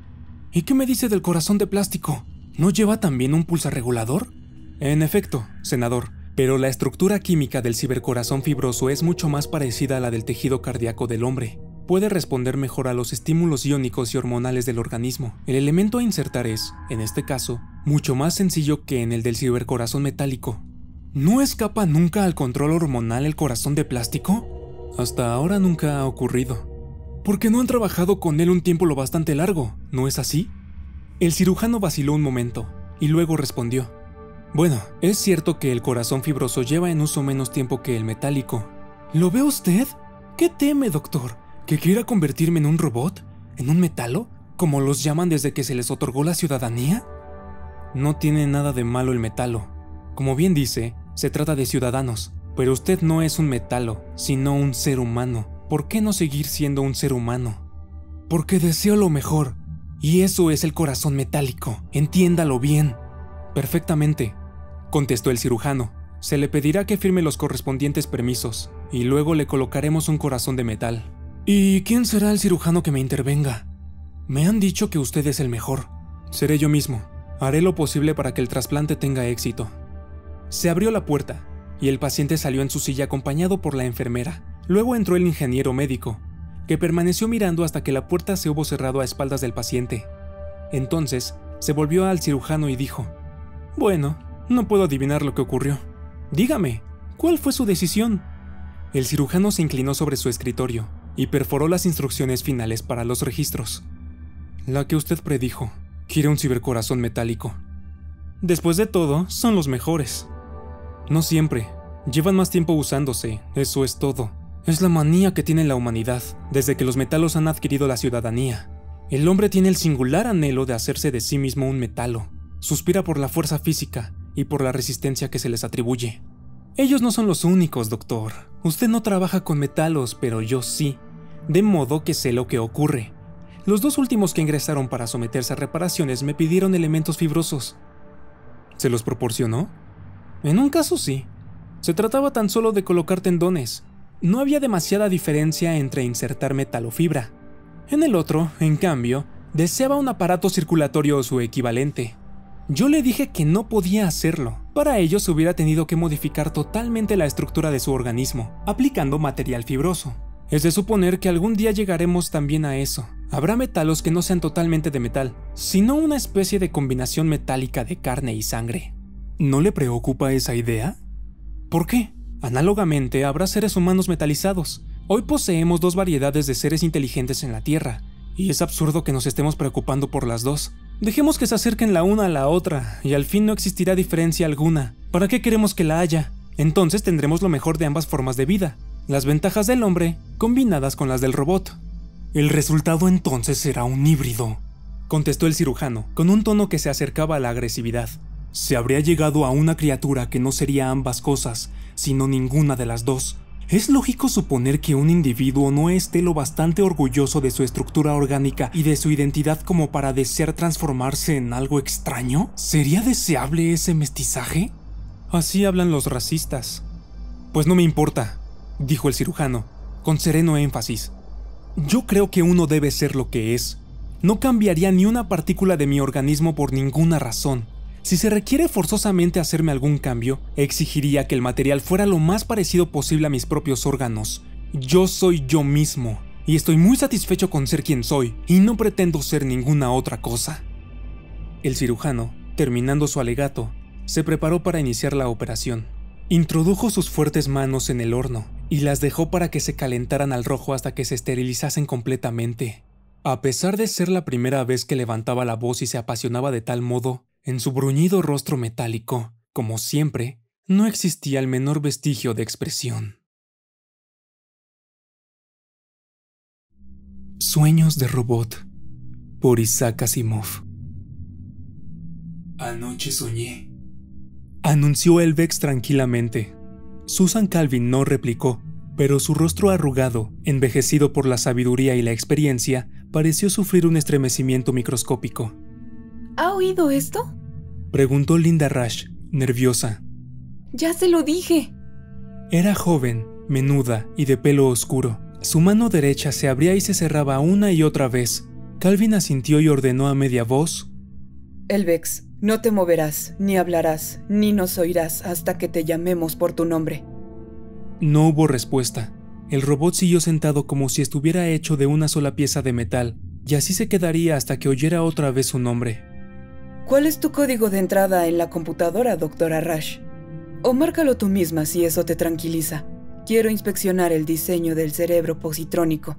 ¿Y qué me dice del corazón de plástico? ¿No lleva también un pulsarregulador? En efecto, senador, pero la estructura química del cibercorazón fibroso es mucho más parecida a la del tejido cardíaco del hombre. Puede responder mejor a los estímulos iónicos y hormonales del organismo. El elemento a insertar es, en este caso, mucho más sencillo que en el del cibercorazón metálico. ¿No escapa nunca al control hormonal el corazón de plástico? Hasta ahora nunca ha ocurrido. Porque no han trabajado con él un tiempo lo bastante largo, ¿no es así? El cirujano vaciló un momento, y luego respondió: bueno, es cierto que el corazón fibroso lleva en uso menos tiempo que el metálico. ¿Lo ve usted? ¿Qué teme, doctor? ¿Que quiera convertirme en un robot? ¿En un metalo? ¿Como los llaman desde que se les otorgó la ciudadanía? No tiene nada de malo el metalo. Como bien dice, se trata de ciudadanos. Pero usted no es un metalo, sino un ser humano. ¿Por qué no seguir siendo un ser humano? Porque deseo lo mejor, y eso es el corazón metálico. Entiéndalo bien. Perfectamente, contestó el cirujano. Se le pedirá que firme los correspondientes permisos, y luego le colocaremos un corazón de metal. ¿Y quién será el cirujano que me intervenga? Me han dicho que usted es el mejor. Seré yo mismo. Haré lo posible para que el trasplante tenga éxito. Se abrió la puerta, y el paciente salió en su silla acompañado por la enfermera. Luego entró el ingeniero médico, que permaneció mirando hasta que la puerta se hubo cerrado a espaldas del paciente. Entonces, se volvió al cirujano y dijo: «Bueno, no puedo adivinar lo que ocurrió. Dígame, ¿cuál fue su decisión?». El cirujano se inclinó sobre su escritorio y perforó las instrucciones finales para los registros. «La que usted predijo. Quiere un cibercorazón metálico. Después de todo, son los mejores. No siempre. Llevan más tiempo usándose, eso es todo. Es la manía que tiene la humanidad, desde que los metalos han adquirido la ciudadanía. El hombre tiene el singular anhelo de hacerse de sí mismo un metalo. Suspira por la fuerza física y por la resistencia que se les atribuye. Ellos no son los únicos, doctor. Usted no trabaja con metalos, pero yo sí. De modo que sé lo que ocurre. Los dos últimos que ingresaron para someterse a reparaciones me pidieron elementos fibrosos. ¿Se los proporcionó? En un caso sí. Se trataba tan solo de colocar tendones. No había demasiada diferencia entre insertar metal o fibra. En el otro, en cambio, deseaba un aparato circulatorio o su equivalente. Yo le dije que no podía hacerlo. Para ello se hubiera tenido que modificar totalmente la estructura de su organismo, aplicando material fibroso. Es de suponer que algún día llegaremos también a eso. Habrá metalos que no sean totalmente de metal, sino una especie de combinación metálica de carne y sangre. ¿No le preocupa esa idea? ¿Por qué? Análogamente, habrá seres humanos metalizados. Hoy poseemos dos variedades de seres inteligentes en la Tierra, y es absurdo que nos estemos preocupando por las dos. Dejemos que se acerquen la una a la otra, y al fin no existirá diferencia alguna. ¿Para qué queremos que la haya? Entonces tendremos lo mejor de ambas formas de vida, las ventajas del hombre combinadas con las del robot. El resultado entonces será un híbrido, contestó el cirujano, con un tono que se acercaba a la agresividad. Se habría llegado a una criatura que no sería ambas cosas, sino ninguna de las dos. ¿Es lógico suponer que un individuo no esté lo bastante orgulloso de su estructura orgánica y de su identidad como para desear transformarse en algo extraño? ¿Sería deseable ese mestizaje? Así hablan los racistas. Pues no me importa, dijo el cirujano, con sereno énfasis. Yo creo que uno debe ser lo que es. No cambiaría ni una partícula de mi organismo por ninguna razón. Si se requiere forzosamente hacerme algún cambio, exigiría que el material fuera lo más parecido posible a mis propios órganos. Yo soy yo mismo, y estoy muy satisfecho con ser quien soy, y no pretendo ser ninguna otra cosa. El cirujano, terminando su alegato, se preparó para iniciar la operación. Introdujo sus fuertes manos en el horno y las dejó para que se calentaran al rojo hasta que se esterilizasen completamente. A pesar de ser la primera vez que levantaba la voz y se apasionaba de tal modo, en su bruñido rostro metálico, como siempre, no existía el menor vestigio de expresión. Sueños de robot, por Isaac Asimov. Anoche soñé, anunció Elvex tranquilamente. Susan Calvin no replicó, pero su rostro arrugado, envejecido por la sabiduría y la experiencia, pareció sufrir un estremecimiento microscópico. ¿Ha oído esto?, preguntó Linda Rush, nerviosa. Ya se lo dije. Era joven, menuda y de pelo oscuro. Su mano derecha se abría y se cerraba una y otra vez. Calvin asintió y ordenó a media voz: Elvex, no te moverás, ni hablarás, ni nos oirás hasta que te llamemos por tu nombre. No hubo respuesta. El robot siguió sentado como si estuviera hecho de una sola pieza de metal, y así se quedaría hasta que oyera otra vez su nombre. ¿Cuál es tu código de entrada en la computadora, doctora Rush? O márcalo tú misma si eso te tranquiliza. Quiero inspeccionar el diseño del cerebro positrónico.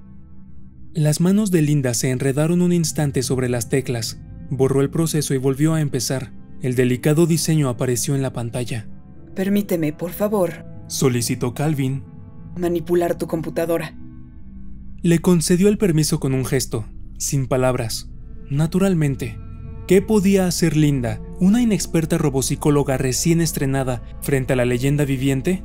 Las manos de Linda se enredaron un instante sobre las teclas. Borró el proceso y volvió a empezar. El delicado diseño apareció en la pantalla. Permíteme, por favor, solicitó Calvin, manipular tu computadora. Le concedió el permiso con un gesto, sin palabras. Naturalmente. ¿Qué podía hacer Linda, una inexperta robopsicóloga recién estrenada, frente a la leyenda viviente?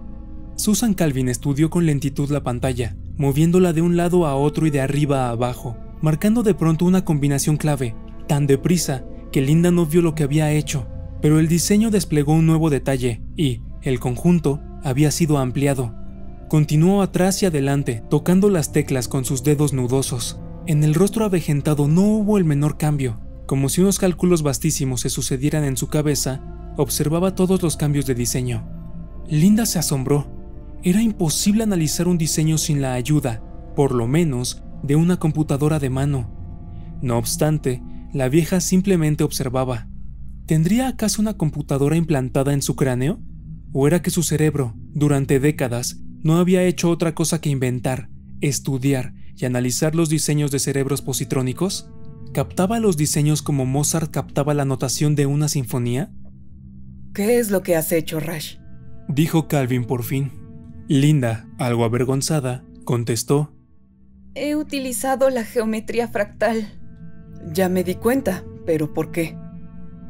Susan Calvin estudió con lentitud la pantalla, moviéndola de un lado a otro y de arriba a abajo, marcando de pronto una combinación clave, tan deprisa que Linda no vio lo que había hecho, pero el diseño desplegó un nuevo detalle y, el conjunto, había sido ampliado. Continuó atrás y adelante, tocando las teclas con sus dedos nudosos. En el rostro avejentado no hubo el menor cambio. Como si unos cálculos vastísimos se sucedieran en su cabeza, observaba todos los cambios de diseño. Linda se asombró. Era imposible analizar un diseño sin la ayuda, por lo menos, de una computadora de mano. No obstante, la vieja simplemente observaba. ¿Tendría acaso una computadora implantada en su cráneo? ¿O era que su cerebro, durante décadas, no había hecho otra cosa que inventar, estudiar y analizar los diseños de cerebros positrónicos? ¿Captaba los diseños como Mozart captaba la notación de una sinfonía? ¿Qué es lo que has hecho, Rash? Dijo Calvin por fin. Linda, algo avergonzada, contestó: He utilizado la geometría fractal. Ya me di cuenta, pero ¿por qué?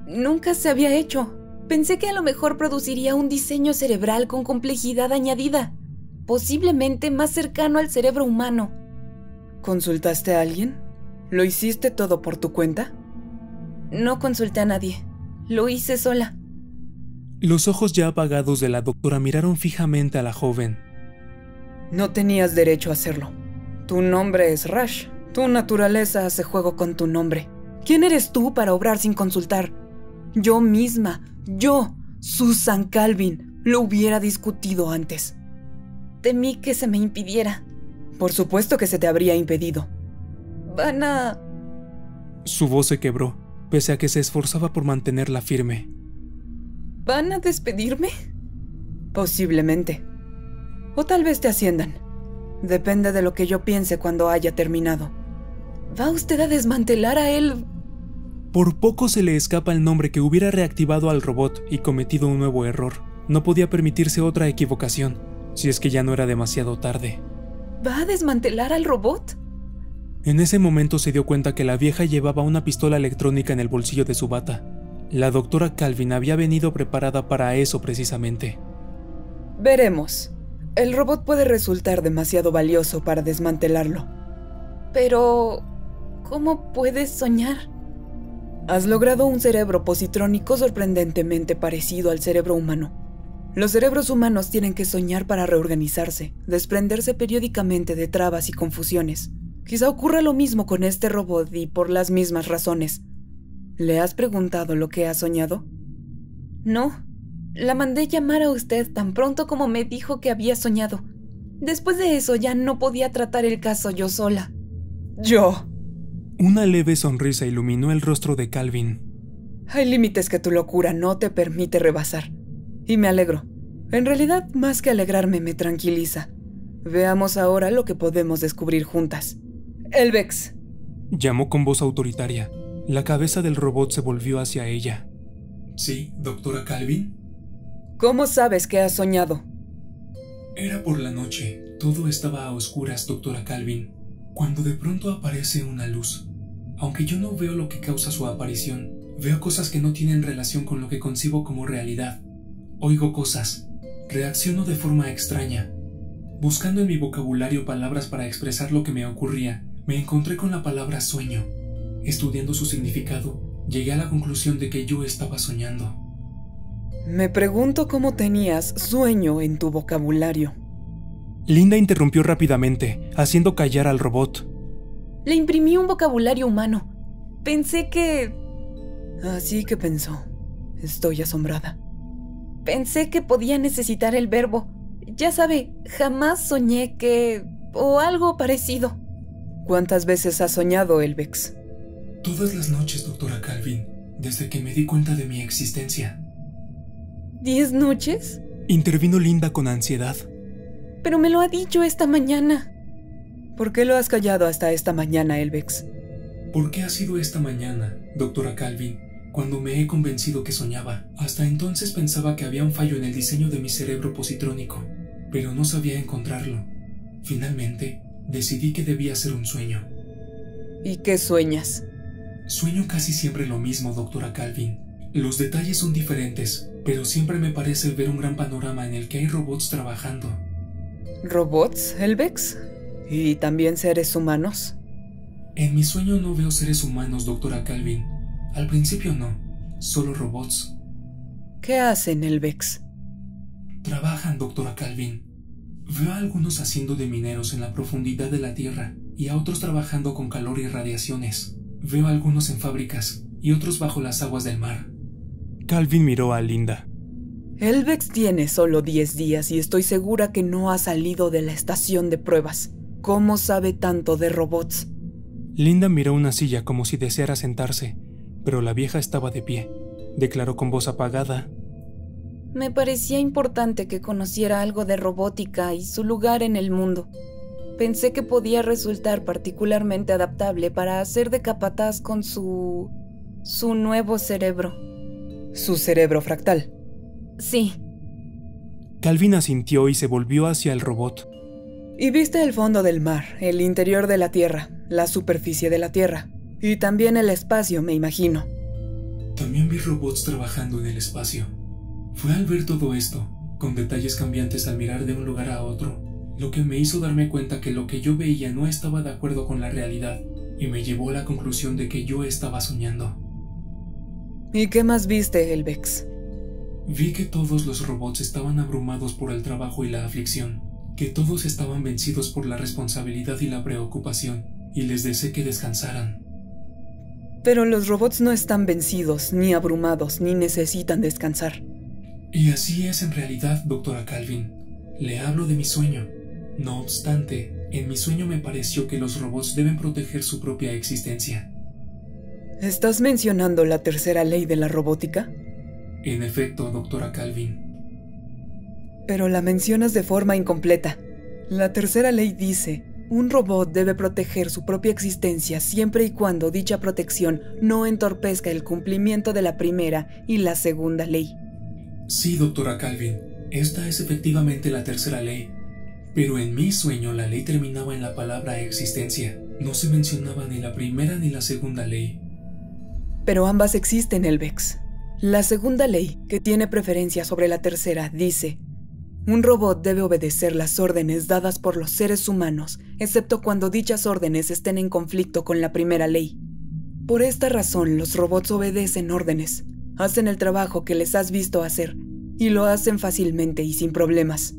Nunca se había hecho. Pensé que a lo mejor produciría un diseño cerebral con complejidad añadida, posiblemente más cercano al cerebro humano. ¿Consultaste a alguien? ¿Lo hiciste todo por tu cuenta? No consulté a nadie. Lo hice sola. Los ojos ya apagados de la doctora miraron fijamente a la joven. No tenías derecho a hacerlo. Tu nombre es Rash. Tu naturaleza hace juego con tu nombre. ¿Quién eres tú para obrar sin consultar? Yo misma, yo, Susan Calvin, lo hubiera discutido antes. Temí que se me impidiera. Por supuesto que se te habría impedido. Van a... Su voz se quebró, pese a que se esforzaba por mantenerla firme. ¿Van a despedirme? Posiblemente. O tal vez te asciendan. Depende de lo que yo piense cuando haya terminado. ¿Va usted a desmantelar a él? Por poco se le escapa el nombre que hubiera reactivado al robot y cometido un nuevo error. No podía permitirse otra equivocación, si es que ya no era demasiado tarde. ¿Va a desmantelar al robot? En ese momento se dio cuenta que la vieja llevaba una pistola electrónica en el bolsillo de su bata. La doctora Calvin había venido preparada para eso precisamente. Veremos. El robot puede resultar demasiado valioso para desmantelarlo. Pero... ¿cómo puedes soñar? Has logrado un cerebro positrónico sorprendentemente parecido al cerebro humano. Los cerebros humanos tienen que soñar para reorganizarse, desprenderse periódicamente de trabas y confusiones. Quizá ocurra lo mismo con este robot y por las mismas razones. ¿Le has preguntado lo que ha soñado? No. La mandé llamar a usted tan pronto como me dijo que había soñado. Después de eso ya no podía tratar el caso yo sola. ¿Yo? Una leve sonrisa iluminó el rostro de Calvin. Hay límites que tu locura no te permite rebasar. Y me alegro. En realidad, más que alegrarme, me tranquiliza. Veamos ahora lo que podemos descubrir juntas. Elvex. Llamó con voz autoritaria. La cabeza del robot se volvió hacia ella. ¿Sí, doctora Calvin? ¿Cómo sabes que has soñado? Era por la noche. Todo estaba a oscuras, doctora Calvin, cuando de pronto aparece una luz. Aunque yo no veo lo que causa su aparición, veo cosas que no tienen relación con lo que concibo como realidad. Oigo cosas. Reacciono de forma extraña. Buscando en mi vocabulario palabras para expresar lo que me ocurría, me encontré con la palabra sueño. Estudiando su significado, llegué a la conclusión de que yo estaba soñando. Me pregunto cómo tenías sueño en tu vocabulario. Linda interrumpió rápidamente, haciendo callar al robot. Le imprimí un vocabulario humano. Pensé que... Así que pensó. Estoy asombrada. Pensé que podía necesitar el verbo. Ya sabe, jamás soñé que... o algo parecido. ¿Cuántas veces has soñado, Elvex? Todas las noches, doctora Calvin, desde que me di cuenta de mi existencia. ¿10 noches? Intervino Linda con ansiedad. Pero me lo ha dicho esta mañana. ¿Por qué lo has callado hasta esta mañana, Elvex? ¿Por qué ha sido esta mañana, doctora Calvin, cuando me he convencido que soñaba? Hasta entonces pensaba que había un fallo en el diseño de mi cerebro positrónico, pero no sabía encontrarlo. Finalmente, decidí que debía ser un sueño. ¿Y qué sueñas? Sueño casi siempre lo mismo, doctora Calvin. Los detalles son diferentes, pero siempre me parece ver un gran panorama en el que hay robots trabajando. ¿Robots, Elvex? ¿Y también seres humanos? En mi sueño no veo seres humanos, doctora Calvin. Al principio no, solo robots. ¿Qué hacen, Elvex? Trabajan, doctora Calvin. Veo a algunos haciendo de mineros en la profundidad de la tierra y a otros trabajando con calor y radiaciones. Veo a algunos en fábricas y otros bajo las aguas del mar. Calvin miró a Linda. Elvex tiene solo 10 días y estoy segura que no ha salido de la estación de pruebas. ¿Cómo sabe tanto de robots? Linda miró una silla como si deseara sentarse, pero la vieja estaba de pie. Declaró con voz apagada: Me parecía importante que conociera algo de robótica y su lugar en el mundo. Pensé que podía resultar particularmente adaptable para hacer de capataz con su nuevo cerebro. ¿Su cerebro fractal? Sí. Calvin asintió y se volvió hacia el robot. Y viste el fondo del mar, el interior de la Tierra, la superficie de la Tierra, y también el espacio, me imagino. También vi robots trabajando en el espacio. Fue al ver todo esto, con detalles cambiantes al mirar de un lugar a otro, lo que me hizo darme cuenta que lo que yo veía no estaba de acuerdo con la realidad, y me llevó a la conclusión de que yo estaba soñando. ¿Y qué más viste, Elvex? Vi que todos los robots estaban abrumados por el trabajo y la aflicción, que todos estaban vencidos por la responsabilidad y la preocupación, y les deseé que descansaran. Pero los robots no están vencidos, ni abrumados, ni necesitan descansar. Y así es en realidad, doctora Calvin. Le hablo de mi sueño. No obstante, en mi sueño me pareció que los robots deben proteger su propia existencia. ¿Estás mencionando la tercera ley de la robótica? En efecto, doctora Calvin. Pero la mencionas de forma incompleta. La tercera ley dice: un robot debe proteger su propia existencia siempre y cuando dicha protección no entorpezca el cumplimiento de la primera y la segunda ley. Sí, doctora Calvin, esta es efectivamente la tercera ley. Pero en mi sueño la ley terminaba en la palabra existencia. No se mencionaba ni la primera ni la segunda ley. Pero ambas existen, Elvex. La segunda ley, que tiene preferencia sobre la tercera, dice: un robot debe obedecer las órdenes dadas por los seres humanos, excepto cuando dichas órdenes estén en conflicto con la primera ley. Por esta razón, los robots obedecen órdenes, hacen el trabajo que les has visto hacer, y lo hacen fácilmente y sin problemas.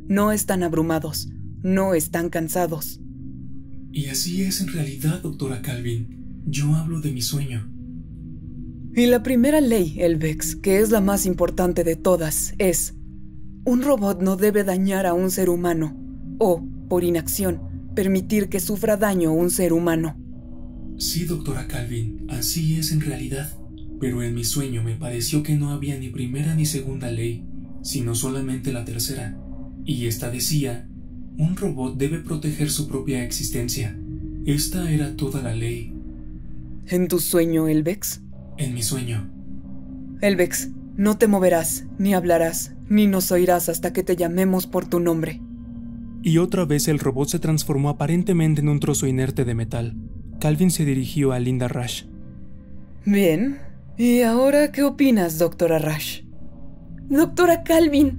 No están abrumados, no están cansados. Y así es en realidad, doctora Calvin. Yo hablo de mi sueño. Y la primera ley, Elvex, que es la más importante de todas, es: un robot no debe dañar a un ser humano, o, por inacción, permitir que sufra daño un ser humano. Sí, doctora Calvin, así es en realidad. Pero en mi sueño me pareció que no había ni primera ni segunda ley, sino solamente la tercera. Y esta decía: un robot debe proteger su propia existencia. Esta era toda la ley. ¿En tu sueño, Elvex? En mi sueño. Elvex, no te moverás, ni hablarás, ni nos oirás hasta que te llamemos por tu nombre. Y otra vez el robot se transformó aparentemente en un trozo inerte de metal. Calvin se dirigió a Linda Rush. Bien. ¿Y ahora qué opinas, doctora Rush? ¡Doctora Calvin!,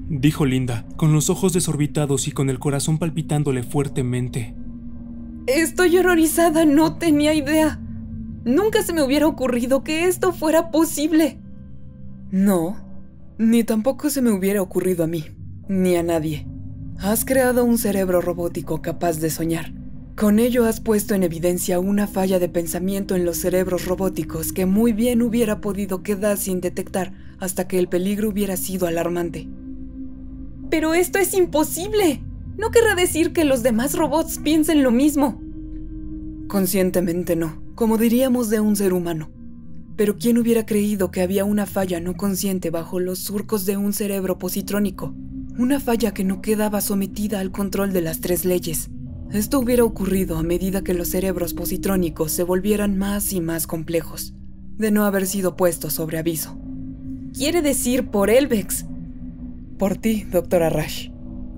dijo Linda, con los ojos desorbitados y con el corazón palpitándole fuertemente. Estoy horrorizada, no tenía idea. Nunca se me hubiera ocurrido que esto fuera posible. No, ni tampoco se me hubiera ocurrido a mí, ni a nadie. Has creado un cerebro robótico capaz de soñar. Con ello has puesto en evidencia una falla de pensamiento en los cerebros robóticos que muy bien hubiera podido quedar sin detectar hasta que el peligro hubiera sido alarmante. ¡Pero esto es imposible! No querrá decir que los demás robots piensen lo mismo. Conscientemente no, como diríamos de un ser humano. Pero ¿quién hubiera creído que había una falla no consciente bajo los surcos de un cerebro positrónico? Una falla que no quedaba sometida al control de las 3 leyes. Esto hubiera ocurrido a medida que los cerebros positrónicos se volvieran más y más complejos, de no haber sido puestos sobre aviso. ¿Quiere decir por Elvex? Por ti, doctora Rush.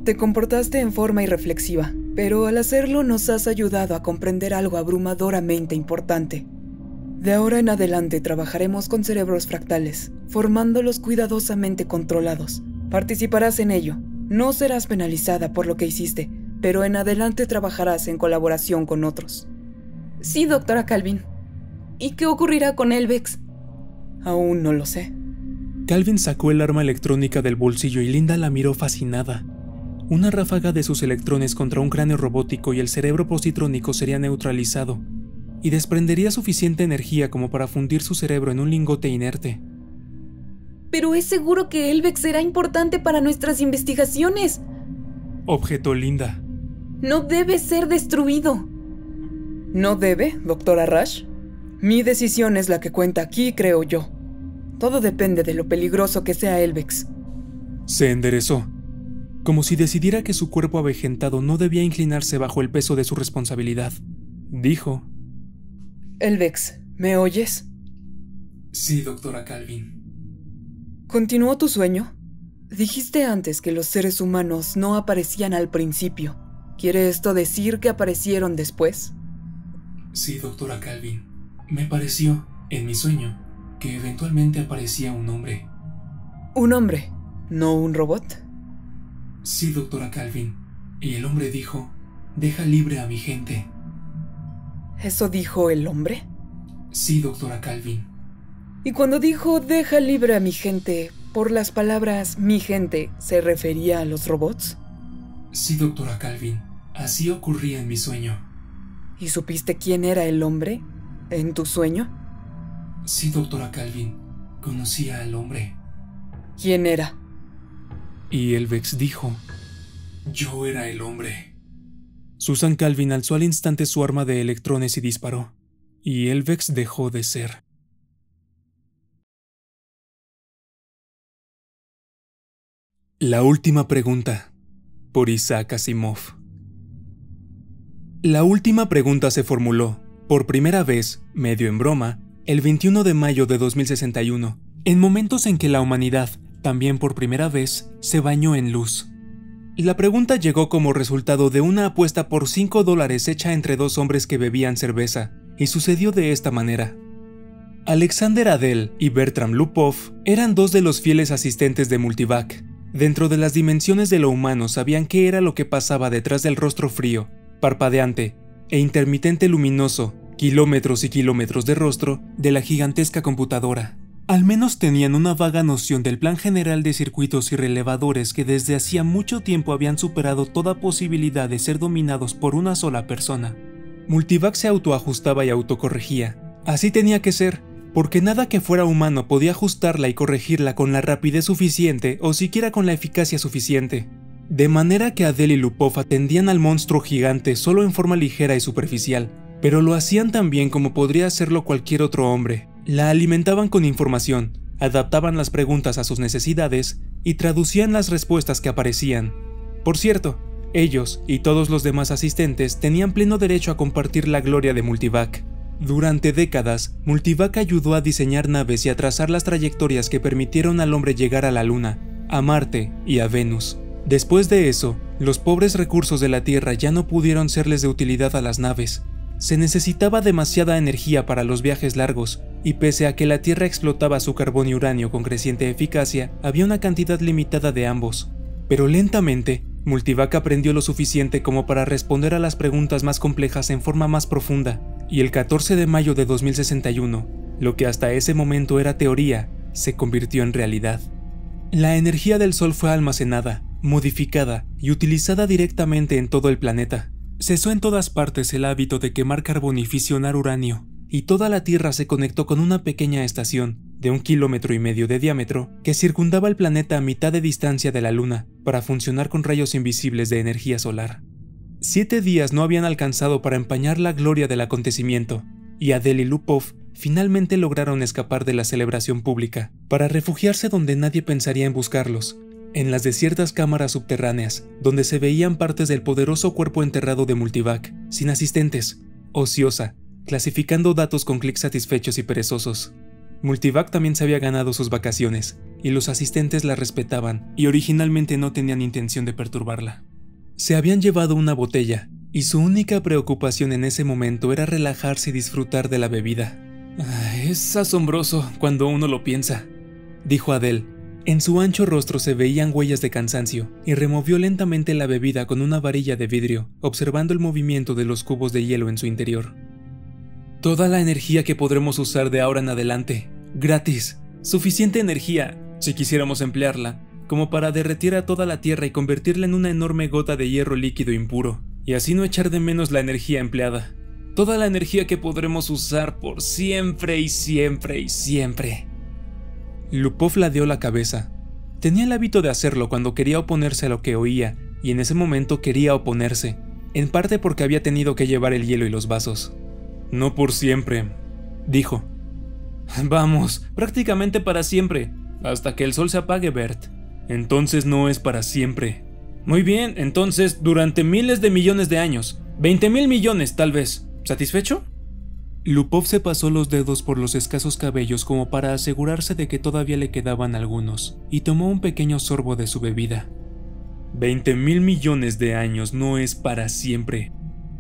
Te comportaste en forma irreflexiva, pero al hacerlo nos has ayudado a comprender algo abrumadoramente importante. De ahora en adelante trabajaremos con cerebros fractales, formándolos cuidadosamente controlados. Participarás en ello. No serás penalizada por lo que hiciste, pero en adelante trabajarás en colaboración con otros. Sí, doctora Calvin. ¿Y qué ocurrirá con Elvex? Aún no lo sé. Calvin sacó el arma electrónica del bolsillo y Linda la miró fascinada. Una ráfaga de sus electrones contra un cráneo robótico y el cerebro positrónico sería neutralizado, y desprendería suficiente energía como para fundir su cerebro en un lingote inerte. Pero es seguro que Elvex será importante para nuestras investigaciones, objetó Linda. No debe ser destruido. ¿No debe, doctora Rush? Mi decisión es la que cuenta aquí, creo yo. Todo depende de lo peligroso que sea Elvex. Se enderezó, como si decidiera que su cuerpo avejentado no debía inclinarse bajo el peso de su responsabilidad. Dijo: Elvex, ¿me oyes? Sí, doctora Calvin. ¿Continuó tu sueño? Dijiste antes que los seres humanos no aparecían al principio. ¿Quiere esto decir que aparecieron después? Sí, doctora Calvin. Me pareció, en mi sueño, que eventualmente aparecía un hombre. ¿Un hombre? ¿No un robot? Sí, doctora Calvin. Y el hombre dijo: deja libre a mi gente. ¿Eso dijo el hombre? Sí, doctora Calvin. Y cuando dijo deja libre a mi gente, por las palabras mi gente, ¿se refería a los robots? Sí, doctora Calvin. Así ocurría en mi sueño. ¿Y supiste quién era el hombre en tu sueño? Sí, doctora Calvin. Conocía al hombre. ¿Quién era? Y Elvex dijo: yo era el hombre. Susan Calvin alzó al instante su arma de electrones y disparó. Y Elvex dejó de ser. La última pregunta, por Isaac Asimov. La última pregunta se formuló, por primera vez, medio en broma, el 21 de mayo de 2061, en momentos en que la humanidad, también por primera vez, se bañó en luz. La pregunta llegó como resultado de una apuesta por $5 hecha entre dos hombres que bebían cerveza, y sucedió de esta manera. Alexander Adel y Bertram Lupov eran dos de los fieles asistentes de Multivac. Dentro de las dimensiones de lo humano sabían qué era lo que pasaba detrás del rostro frío, parpadeante e intermitente luminoso, kilómetros y kilómetros de rostro de la gigantesca computadora. Al menos tenían una vaga noción del plan general de circuitos y relevadores que desde hacía mucho tiempo habían superado toda posibilidad de ser dominados por una sola persona. Multivac se autoajustaba y autocorregía. Así tenía que ser, porque nada que fuera humano podía ajustarla y corregirla con la rapidez suficiente o siquiera con la eficacia suficiente. De manera que Adel y Lupov atendían al monstruo gigante solo en forma ligera y superficial, pero lo hacían tan bien como podría hacerlo cualquier otro hombre. La alimentaban con información, adaptaban las preguntas a sus necesidades y traducían las respuestas que aparecían. Por cierto, ellos y todos los demás asistentes tenían pleno derecho a compartir la gloria de Multivac. Durante décadas, Multivac ayudó a diseñar naves y a trazar las trayectorias que permitieron al hombre llegar a la Luna, a Marte y a Venus. Después de eso, los pobres recursos de la Tierra ya no pudieron serles de utilidad a las naves. Se necesitaba demasiada energía para los viajes largos, y pese a que la Tierra explotaba su carbón y uranio con creciente eficacia, había una cantidad limitada de ambos. Pero lentamente, Multivac aprendió lo suficiente como para responder a las preguntas más complejas en forma más profunda, y el 14 de mayo de 2061, lo que hasta ese momento era teoría, se convirtió en realidad. La energía del Sol fue almacenada, modificada y utilizada directamente en todo el planeta. Cesó en todas partes el hábito de quemar carbón y fisionar uranio, y toda la Tierra se conectó con una pequeña estación, de 1,5 kilómetros de diámetro, que circundaba el planeta a mitad de distancia de la Luna, para funcionar con rayos invisibles de energía solar. 7 días no habían alcanzado para empañar la gloria del acontecimiento, y Adel y Lupov finalmente lograron escapar de la celebración pública, para refugiarse donde nadie pensaría en buscarlos, en las desiertas cámaras subterráneas, donde se veían partes del poderoso cuerpo enterrado de Multivac, sin asistentes, ociosa, clasificando datos con clics satisfechos y perezosos. Multivac también se había ganado sus vacaciones, y los asistentes la respetaban, y originalmente no tenían intención de perturbarla. Se habían llevado una botella, y su única preocupación en ese momento era relajarse y disfrutar de la bebida. Es asombroso cuando uno lo piensa, dijo Adel. En su ancho rostro se veían huellas de cansancio, y removió lentamente la bebida con una varilla de vidrio, observando el movimiento de los cubos de hielo en su interior. Toda la energía que podremos usar de ahora en adelante, gratis, suficiente energía, si quisiéramos emplearla, como para derretir a toda la Tierra y convertirla en una enorme gota de hierro líquido impuro, y así no echar de menos la energía empleada. Toda la energía que podremos usar por siempre y siempre y siempre. Lupov ladeó la cabeza. Tenía el hábito de hacerlo cuando quería oponerse a lo que oía, y en ese momento quería oponerse, en parte porque había tenido que llevar el hielo y los vasos. No por siempre, dijo. Vamos, prácticamente para siempre, hasta que el sol se apague, Bert. Entonces no es para siempre. Muy bien, entonces durante miles de millones de años, 20.000 millones tal vez. ¿Satisfecho? Lupov se pasó los dedos por los escasos cabellos como para asegurarse de que todavía le quedaban algunos, y tomó un pequeño sorbo de su bebida. 20.000 millones de años no es para siempre.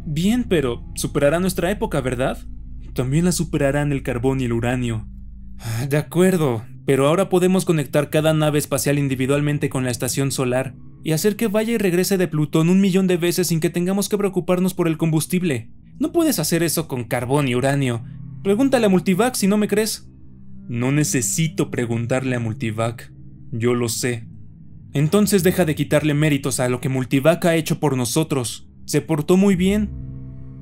Bien, pero superará nuestra época, ¿verdad? También la superarán el carbón y el uranio. De acuerdo, pero ahora podemos conectar cada nave espacial individualmente con la estación solar y hacer que vaya y regrese de Plutón 1.000.000 de veces sin que tengamos que preocuparnos por el combustible. No puedes hacer eso con carbón y uranio. Pregúntale a Multivac si no me crees. No necesito preguntarle a Multivac. Yo lo sé. Entonces deja de quitarle méritos a lo que Multivac ha hecho por nosotros. Se portó muy bien.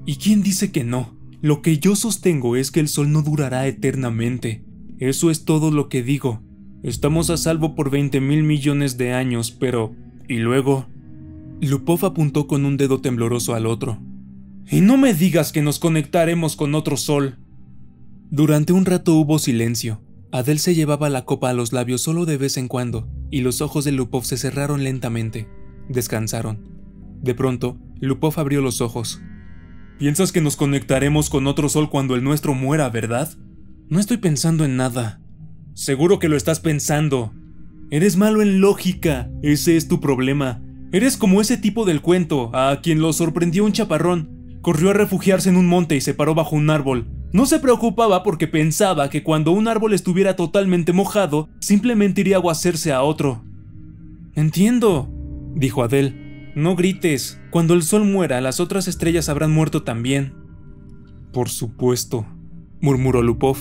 ¿Y quién dice que no? Lo que yo sostengo es que el sol no durará eternamente. Eso es todo lo que digo. Estamos a salvo por 20.000 millones de años, pero... ¿y luego? Lupov apuntó con un dedo tembloroso al otro. Y no me digas que nos conectaremos con otro sol. Durante un rato hubo silencio. Adele se llevaba la copa a los labios solo de vez en cuando, y los ojos de Lupov se cerraron lentamente. Descansaron. De pronto, Lupov abrió los ojos. ¿Piensas que nos conectaremos con otro sol cuando el nuestro muera, verdad? No estoy pensando en nada. Seguro que lo estás pensando. Eres malo en lógica, ese es tu problema. Eres como ese tipo del cuento, a quien lo sorprendió un chaparrón. Corrió a refugiarse en un monte y se paró bajo un árbol. No se preocupaba porque pensaba que cuando un árbol estuviera totalmente mojado, simplemente iría a aguacerse a otro. Entiendo, dijo Adele. No grites. Cuando el sol muera, las otras estrellas habrán muerto también. Por supuesto, murmuró Lupov.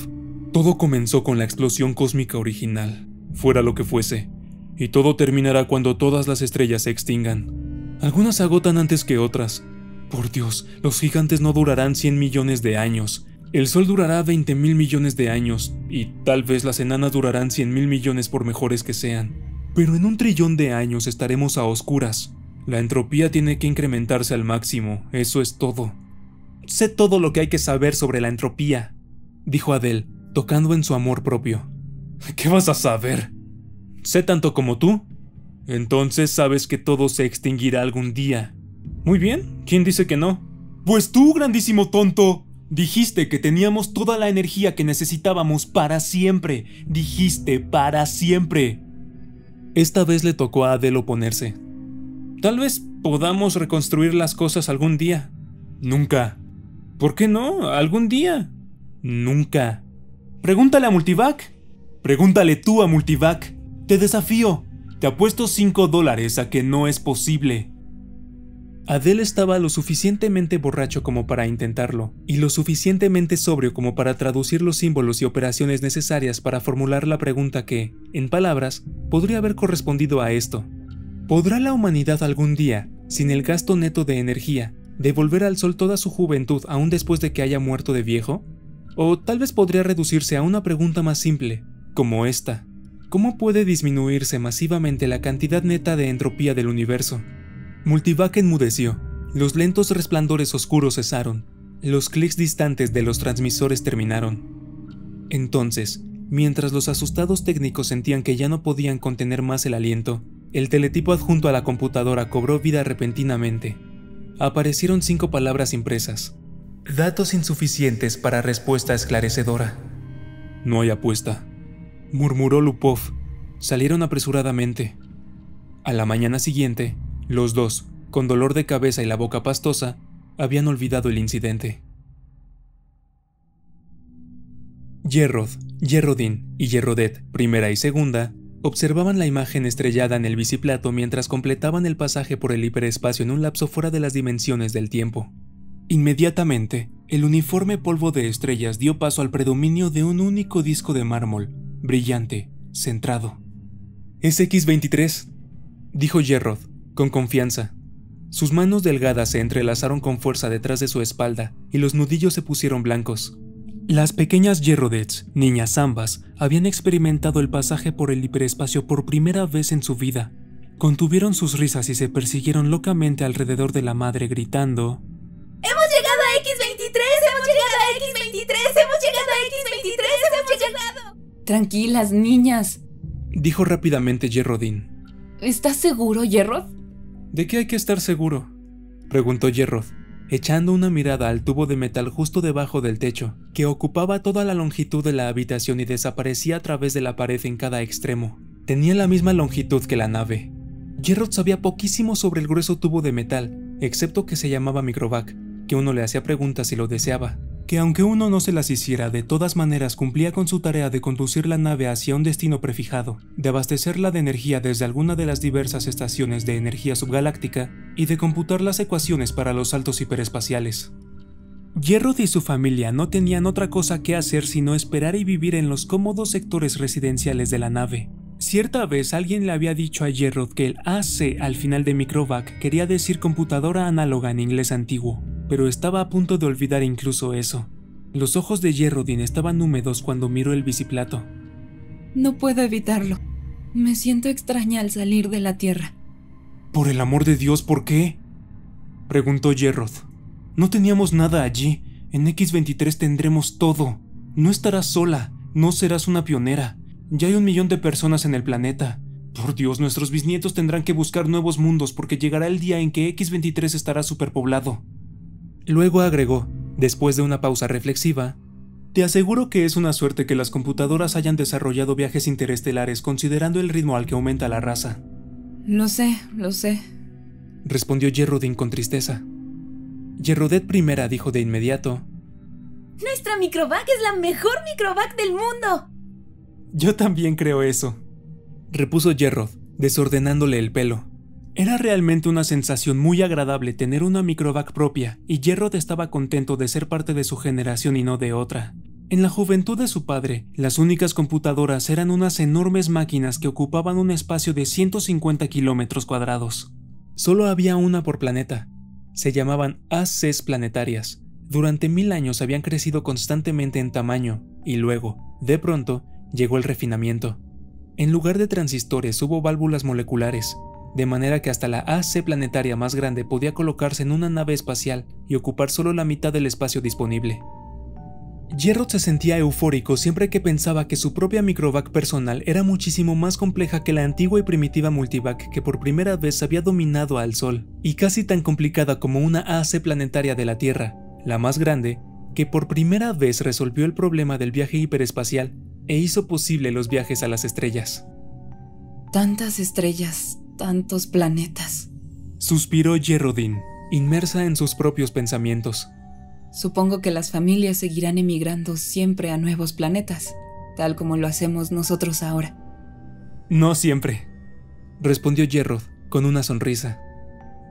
Todo comenzó con la explosión cósmica original, fuera lo que fuese, y todo terminará cuando todas las estrellas se extingan. Algunas se agotan antes que otras. Por Dios, los gigantes no durarán 100 millones de años. El Sol durará 20.000 millones de años, y tal vez las enanas durarán 100.000 millones por mejores que sean. Pero en 1 trillón de años estaremos a oscuras. La entropía tiene que incrementarse al máximo, eso es todo. Sé todo lo que hay que saber sobre la entropía, dijo Adele, tocando en su amor propio. ¿Qué vas a saber? ¿Sé tanto como tú? Entonces sabes que todo se extinguirá algún día. Muy bien, ¿quién dice que no? Pues tú, grandísimo tonto. Dijiste que teníamos toda la energía que necesitábamos para siempre. Dijiste para siempre. Esta vez le tocó a Adele oponerse. Tal vez podamos reconstruir las cosas algún día. Nunca. ¿Por qué no? ¿Algún día? Nunca. Pregúntale a Multivac. Pregúntale tú a Multivac. Te desafío. Te apuesto $5 a que no es posible. Adele estaba lo suficientemente borracho como para intentarlo, y lo suficientemente sobrio como para traducir los símbolos y operaciones necesarias para formular la pregunta que, en palabras, podría haber correspondido a esto. ¿Podrá la humanidad algún día, sin el gasto neto de energía, devolver al sol toda su juventud aún después de que haya muerto de viejo? O tal vez podría reducirse a una pregunta más simple, como esta: ¿cómo puede disminuirse masivamente la cantidad neta de entropía del universo? Multivac enmudeció. Los lentos resplandores oscuros cesaron. Los clics distantes de los transmisores terminaron. Entonces, mientras los asustados técnicos sentían que ya no podían contener más el aliento, el teletipo adjunto a la computadora cobró vida repentinamente. Aparecieron 5 palabras impresas. Datos insuficientes para respuesta esclarecedora. No hay apuesta, murmuró Lupov. Salieron apresuradamente. A la mañana siguiente, los dos, con dolor de cabeza y la boca pastosa, habían olvidado el incidente. Gerrod, Gerrodin y Gerrodet, primera y segunda, observaban la imagen estrellada en el biciplato mientras completaban el pasaje por el hiperespacio en un lapso fuera de las dimensiones del tiempo. Inmediatamente, el uniforme polvo de estrellas dio paso al predominio de un único disco de mármol, brillante, centrado. Es X-23, dijo Jerrod, con confianza. Sus manos delgadas se entrelazaron con fuerza detrás de su espalda y los nudillos se pusieron blancos. Las pequeñas Jerrodets, niñas ambas, habían experimentado el pasaje por el hiperespacio por primera vez en su vida. Contuvieron sus risas y se persiguieron locamente alrededor de la madre gritando: ¡Hemos llegado a X-23! ¡Hemos llegado a X-23! ¡Hemos llegado a X-23! ¡Hemos llegado! Tranquilas, niñas, dijo rápidamente Jerrodin. ¿Estás seguro, Jerrod? ¿De qué hay que estar seguro?, preguntó Jerrod, echando una mirada al tubo de metal justo debajo del techo, que ocupaba toda la longitud de la habitación y desaparecía a través de la pared en cada extremo. Tenía la misma longitud que la nave. Jerrod sabía poquísimo sobre el grueso tubo de metal, excepto que se llamaba microvac, que uno le hacía preguntas si lo deseaba, que aunque uno no se las hiciera, de todas maneras cumplía con su tarea de conducir la nave hacia un destino prefijado, de abastecerla de energía desde alguna de las diversas estaciones de energía subgaláctica y de computar las ecuaciones para los saltos hiperespaciales. Jerrod y su familia no tenían otra cosa que hacer sino esperar y vivir en los cómodos sectores residenciales de la nave. Cierta vez alguien le había dicho a Jerrod que el AC al final de microvac quería decir computadora análoga en inglés antiguo, pero estaba a punto de olvidar incluso eso. Los ojos de Jerrodin estaban húmedos cuando miró el biciplato. No puedo evitarlo. Me siento extraña al salir de la Tierra. Por el amor de Dios, ¿por qué?, preguntó Jerrod. No teníamos nada allí. En X-23 tendremos todo. No estarás sola. No serás una pionera. Ya hay 1 millón de personas en el planeta. Por Dios, nuestros bisnietos tendrán que buscar nuevos mundos porque llegará el día en que X-23 estará superpoblado. Luego agregó, después de una pausa reflexiva: te aseguro que es una suerte que las computadoras hayan desarrollado viajes interestelares considerando el ritmo al que aumenta la raza. Lo sé, respondió Jerrodin con tristeza. Jerrodet I dijo de inmediato: ¡Nuestra microvac es la mejor microvac del mundo! Yo también creo eso, repuso Jerrod, desordenándole el pelo. Era realmente una sensación muy agradable tener una microvac propia, y Jerrod estaba contento de ser parte de su generación y no de otra. En la juventud de su padre, las únicas computadoras eran unas enormes máquinas que ocupaban un espacio de 150 kilómetros cuadrados. Solo había una por planeta. Se llamaban ACs planetarias. Durante 1000 años habían crecido constantemente en tamaño, y luego, de pronto, llegó el refinamiento. En lugar de transistores hubo válvulas moleculares, de manera que hasta la AC planetaria más grande podía colocarse en una nave espacial y ocupar solo la mitad del espacio disponible. Jerrod se sentía eufórico siempre que pensaba que su propia microvac personal era muchísimo más compleja que la antigua y primitiva multivac que por primera vez había dominado al Sol, y casi tan complicada como una AC planetaria de la Tierra, la más grande, que por primera vez resolvió el problema del viaje hiperespacial e hizo posible los viajes a las estrellas. Tantas estrellas, tantos planetas, suspiró Jerrodin, inmersa en sus propios pensamientos. Supongo que las familias seguirán emigrando siempre a nuevos planetas, tal como lo hacemos nosotros ahora. No siempre, respondió Jerrod con una sonrisa.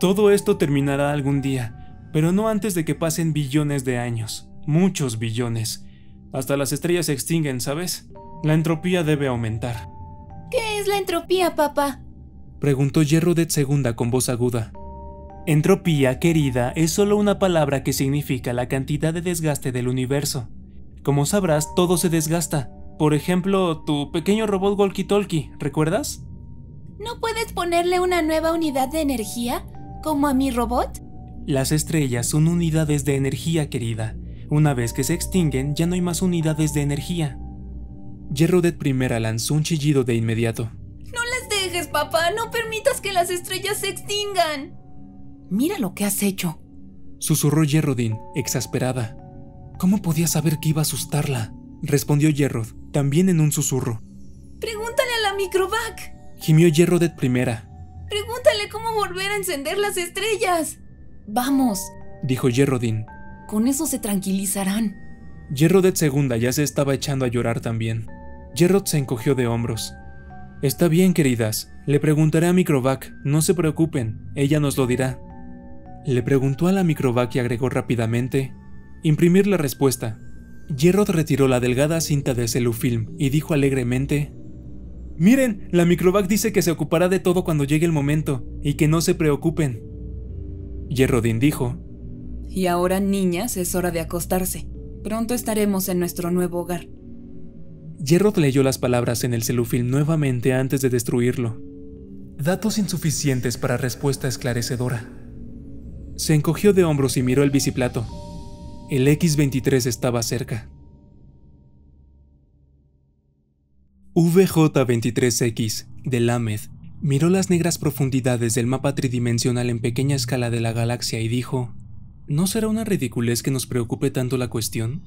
Todo esto terminará algún día, pero no antes de que pasen billones de años, muchos billones. Hasta las estrellas se extinguen, ¿sabes? La entropía debe aumentar. ¿Qué es la entropía, papá?, preguntó Jerrodet II con voz aguda. Entropía, querida, es solo una palabra que significa la cantidad de desgaste del universo. Como sabrás, todo se desgasta. Por ejemplo, tu pequeño robot walkie-talkie, ¿recuerdas? ¿No puedes ponerle una nueva unidad de energía, como a mi robot? Las estrellas son unidades de energía, querida. Una vez que se extinguen, ya no hay más unidades de energía. Jerrodet I lanzó un chillido de inmediato. ¡No las dejes, papá! ¡No permitas que las estrellas se extingan! Mira lo que has hecho, susurró Jerrodin, exasperada. ¿Cómo podía saber que iba a asustarla?, respondió Jerrod, también en un susurro. ¡Pregúntale a la microvac!, gimió Jerrodet I. ¡Pregúntale cómo volver a encender las estrellas! Vamos, dijo Jerrodin. Con eso se tranquilizarán. Jerrodet II ya se estaba echando a llorar también. Jerrod se encogió de hombros. Está bien, queridas, le preguntaré a Microvac, no se preocupen, ella nos lo dirá. Le preguntó a la Microvac y agregó rápidamente: imprimir la respuesta. Jerrod retiró la delgada cinta de celufilm y dijo alegremente: Miren, la microvac dice que se ocupará de todo cuando llegue el momento, y que no se preocupen. Gerrodin dijo: Y ahora, niñas, es hora de acostarse. Pronto estaremos en nuestro nuevo hogar. Gerrod leyó las palabras en el celufilm nuevamente antes de destruirlo. Datos insuficientes para respuesta esclarecedora. Se encogió de hombros y miró el biciplato. El X-23 estaba cerca. VJ-23X, de Lamed, miró las negras profundidades del mapa tridimensional en pequeña escala de la galaxia y dijo: ¿No será una ridiculez que nos preocupe tanto la cuestión?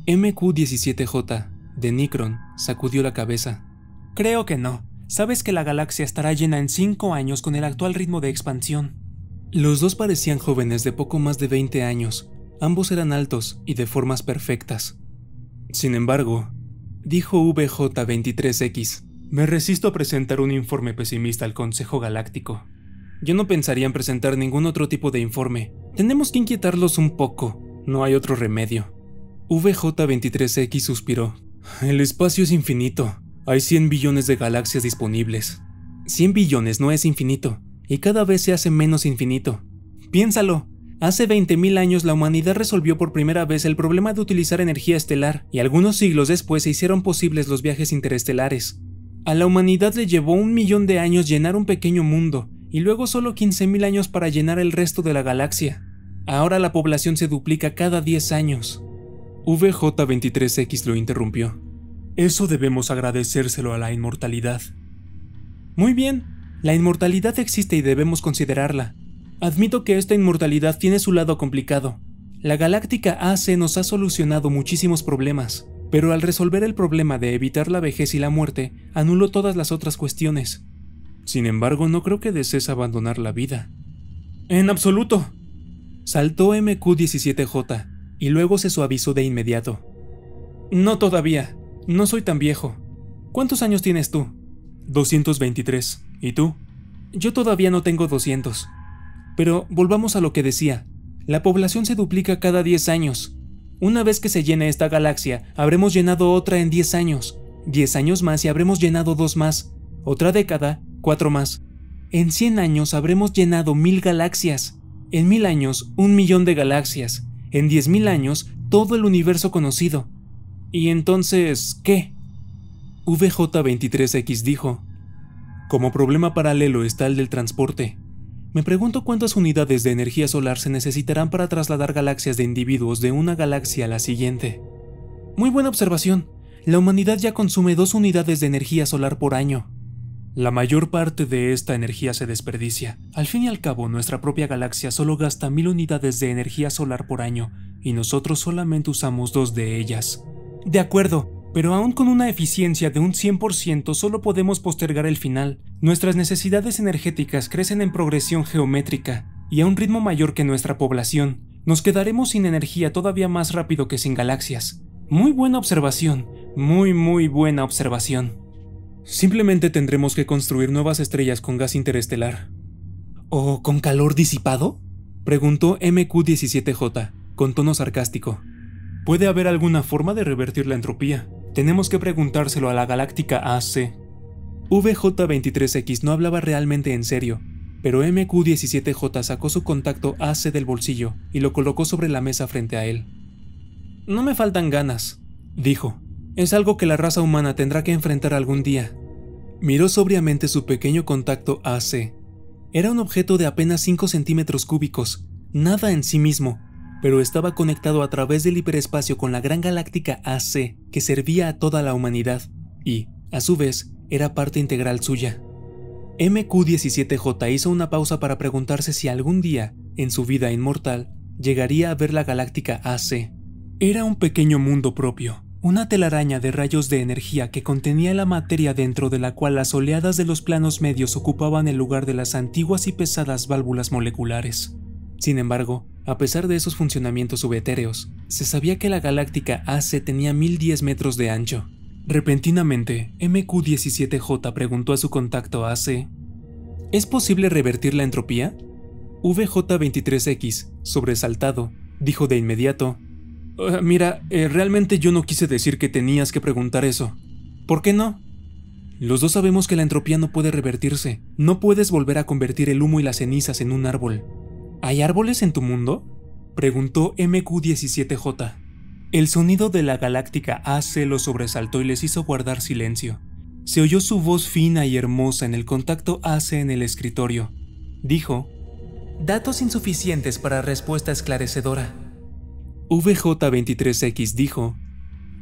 MQ-17J, de Nikron, sacudió la cabeza. Creo que no. Sabes que la galaxia estará llena en 5 años con el actual ritmo de expansión. Los dos parecían jóvenes de poco más de 20 años. Ambos eran altos y de formas perfectas. Sin embargo, dijo VJ-23X, me resisto a presentar un informe pesimista al Consejo Galáctico. Yo no pensaría en presentar ningún otro tipo de informe. Tenemos que inquietarlos un poco. No hay otro remedio. VJ-23X suspiró. El espacio es infinito. Hay 100 billones de galaxias disponibles. 100 billones no es infinito, y cada vez se hace menos infinito. Piénsalo. Hace 20.000 años la humanidad resolvió por primera vez el problema de utilizar energía estelar, y algunos siglos después se hicieron posibles los viajes interestelares. A la humanidad le llevó 1 millón de años llenar un pequeño mundo, y luego solo 15.000 años para llenar el resto de la galaxia. Ahora la población se duplica cada 10 años. VJ-23X lo interrumpió. Eso debemos agradecérselo a la inmortalidad. Muy bien, la inmortalidad existe y debemos considerarla. Admito que esta inmortalidad tiene su lado complicado. La Galáctica AC nos ha solucionado muchísimos problemas, pero al resolver el problema de evitar la vejez y la muerte, anuló todas las otras cuestiones. Sin embargo, no creo que desees abandonar la vida. En absoluto. Saltó MQ-17J, y luego se suavizó de inmediato. No todavía. No soy tan viejo. ¿Cuántos años tienes tú? 223. ¿Y tú? Yo todavía no tengo 200. Pero volvamos a lo que decía. La población se duplica cada 10 años. Una vez que se llene esta galaxia, habremos llenado otra en 10 años. 10 años más y habremos llenado 2 más. Otra década, 4 más. En 100 años habremos llenado 1000 galaxias. En 1000 años, 1 millón de galaxias. En 10.000 años, todo el universo conocido. ¿Y entonces qué? VJ-23X dijo: como problema paralelo está el del transporte. Me pregunto cuántas unidades de energía solar se necesitarán para trasladar galaxias de individuos de una galaxia a la siguiente. Muy buena observación. La humanidad ya consume 2 unidades de energía solar por año. La mayor parte de esta energía se desperdicia. Al fin y al cabo, nuestra propia galaxia solo gasta 1000 unidades de energía solar por año, y nosotros solamente usamos 2 de ellas. De acuerdo, pero aún con una eficiencia de un 100% solo podemos postergar el final. Nuestras necesidades energéticas crecen en progresión geométrica, y a un ritmo mayor que nuestra población. Nos quedaremos sin energía todavía más rápido que sin galaxias. Muy buena observación, muy buena observación. Simplemente tendremos que construir nuevas estrellas con gas interestelar. ¿O con calor disipado?, preguntó MQ-17J, con tono sarcástico. ¿Puede haber alguna forma de revertir la entropía? Tenemos que preguntárselo a la Galáctica AC. VJ-23X no hablaba realmente en serio, pero MQ-17J sacó su contacto AC del bolsillo y lo colocó sobre la mesa frente a él. No me faltan ganas, dijo. Es algo que la raza humana tendrá que enfrentar algún día. Miró sobriamente su pequeño contacto AC. Era un objeto de apenas 5 centímetros cúbicos, nada en sí mismo, pero estaba conectado a través del hiperespacio con la gran Galáctica AC que servía a toda la humanidad y, a su vez, era parte integral suya. MQ-17J hizo una pausa para preguntarse si algún día, en su vida inmortal, llegaría a ver la Galáctica AC. Era un pequeño mundo propio. Una telaraña de rayos de energía que contenía la materia dentro de la cual las oleadas de los planos medios ocupaban el lugar de las antiguas y pesadas válvulas moleculares. Sin embargo, a pesar de esos funcionamientos subetéreos, se sabía que la Galáctica AC tenía 1010 metros de ancho. Repentinamente, MQ-17J preguntó a su contacto AC: ¿es posible revertir la entropía? VJ-23X, sobresaltado, dijo de inmediato: Mira, realmente yo no quise decir que tenías que preguntar eso. ¿Por qué no? Los dos sabemos que la entropía no puede revertirse. No puedes volver a convertir el humo y las cenizas en un árbol. ¿Hay árboles en tu mundo?, preguntó MQ-17J. El sonido de la galáctica AC los sobresaltó y les hizo guardar silencio. Se oyó su voz fina y hermosa en el contacto AC en el escritorio. Dijo: datos insuficientes para respuesta esclarecedora. VJ23X dijo: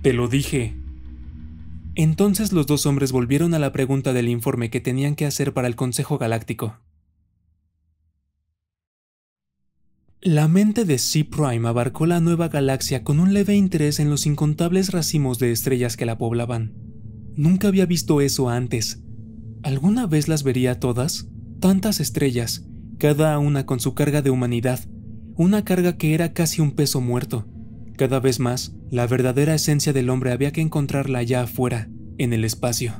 te lo dije. Entonces los dos hombres volvieron a la pregunta del informe que tenían que hacer para el Consejo Galáctico. La mente de C-Prime abarcó la nueva galaxia con un leve interés en los incontables racimos de estrellas que la poblaban. Nunca había visto eso antes. ¿Alguna vez las vería todas? Tantas estrellas, cada una con su carga de humanidad, una carga que era casi un peso muerto. Cada vez más, la verdadera esencia del hombre había que encontrarla allá afuera, en el espacio.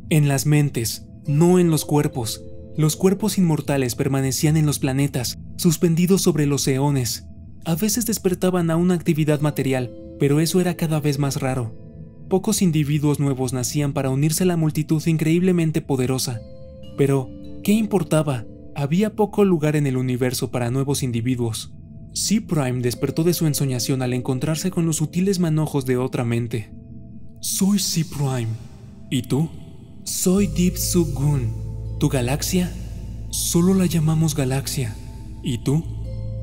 En las mentes, no en los cuerpos. Los cuerpos inmortales permanecían en los planetas, suspendidos sobre los eones. A veces despertaban a una actividad material, pero eso era cada vez más raro. Pocos individuos nuevos nacían para unirse a la multitud increíblemente poderosa. Pero, ¿qué importaba? Había poco lugar en el universo para nuevos individuos. C-Prime despertó de su ensoñación al encontrarse con los sutiles manojos de otra mente. Soy C-Prime. ¿Y tú? Soy Deep Sub-Gun. ¿Tu galaxia? Solo la llamamos galaxia. ¿Y tú?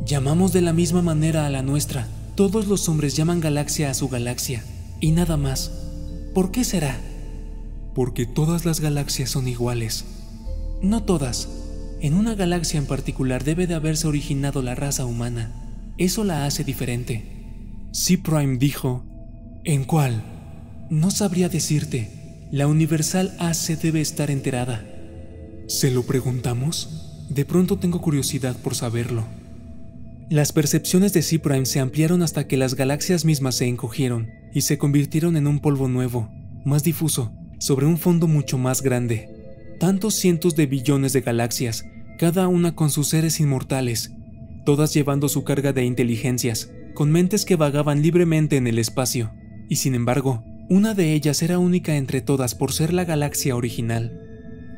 Llamamos de la misma manera a la nuestra. Todos los hombres llaman galaxia a su galaxia. Y nada más. ¿Por qué será? Porque todas las galaxias son iguales. No todas. En una galaxia en particular debe de haberse originado la raza humana. Eso la hace diferente. C-Prime dijo: ¿en cuál? No sabría decirte. La Universal AC debe estar enterada. ¿Se lo preguntamos? De pronto tengo curiosidad por saberlo. Las percepciones de C-Prime se ampliaron hasta que las galaxias mismas se encogieron y se convirtieron en un polvo nuevo, más difuso, sobre un fondo mucho más grande. Tantos cientos de billones de galaxias, cada una con sus seres inmortales, todas llevando su carga de inteligencias, con mentes que vagaban libremente en el espacio. Y sin embargo, una de ellas era única entre todas por ser la galaxia original.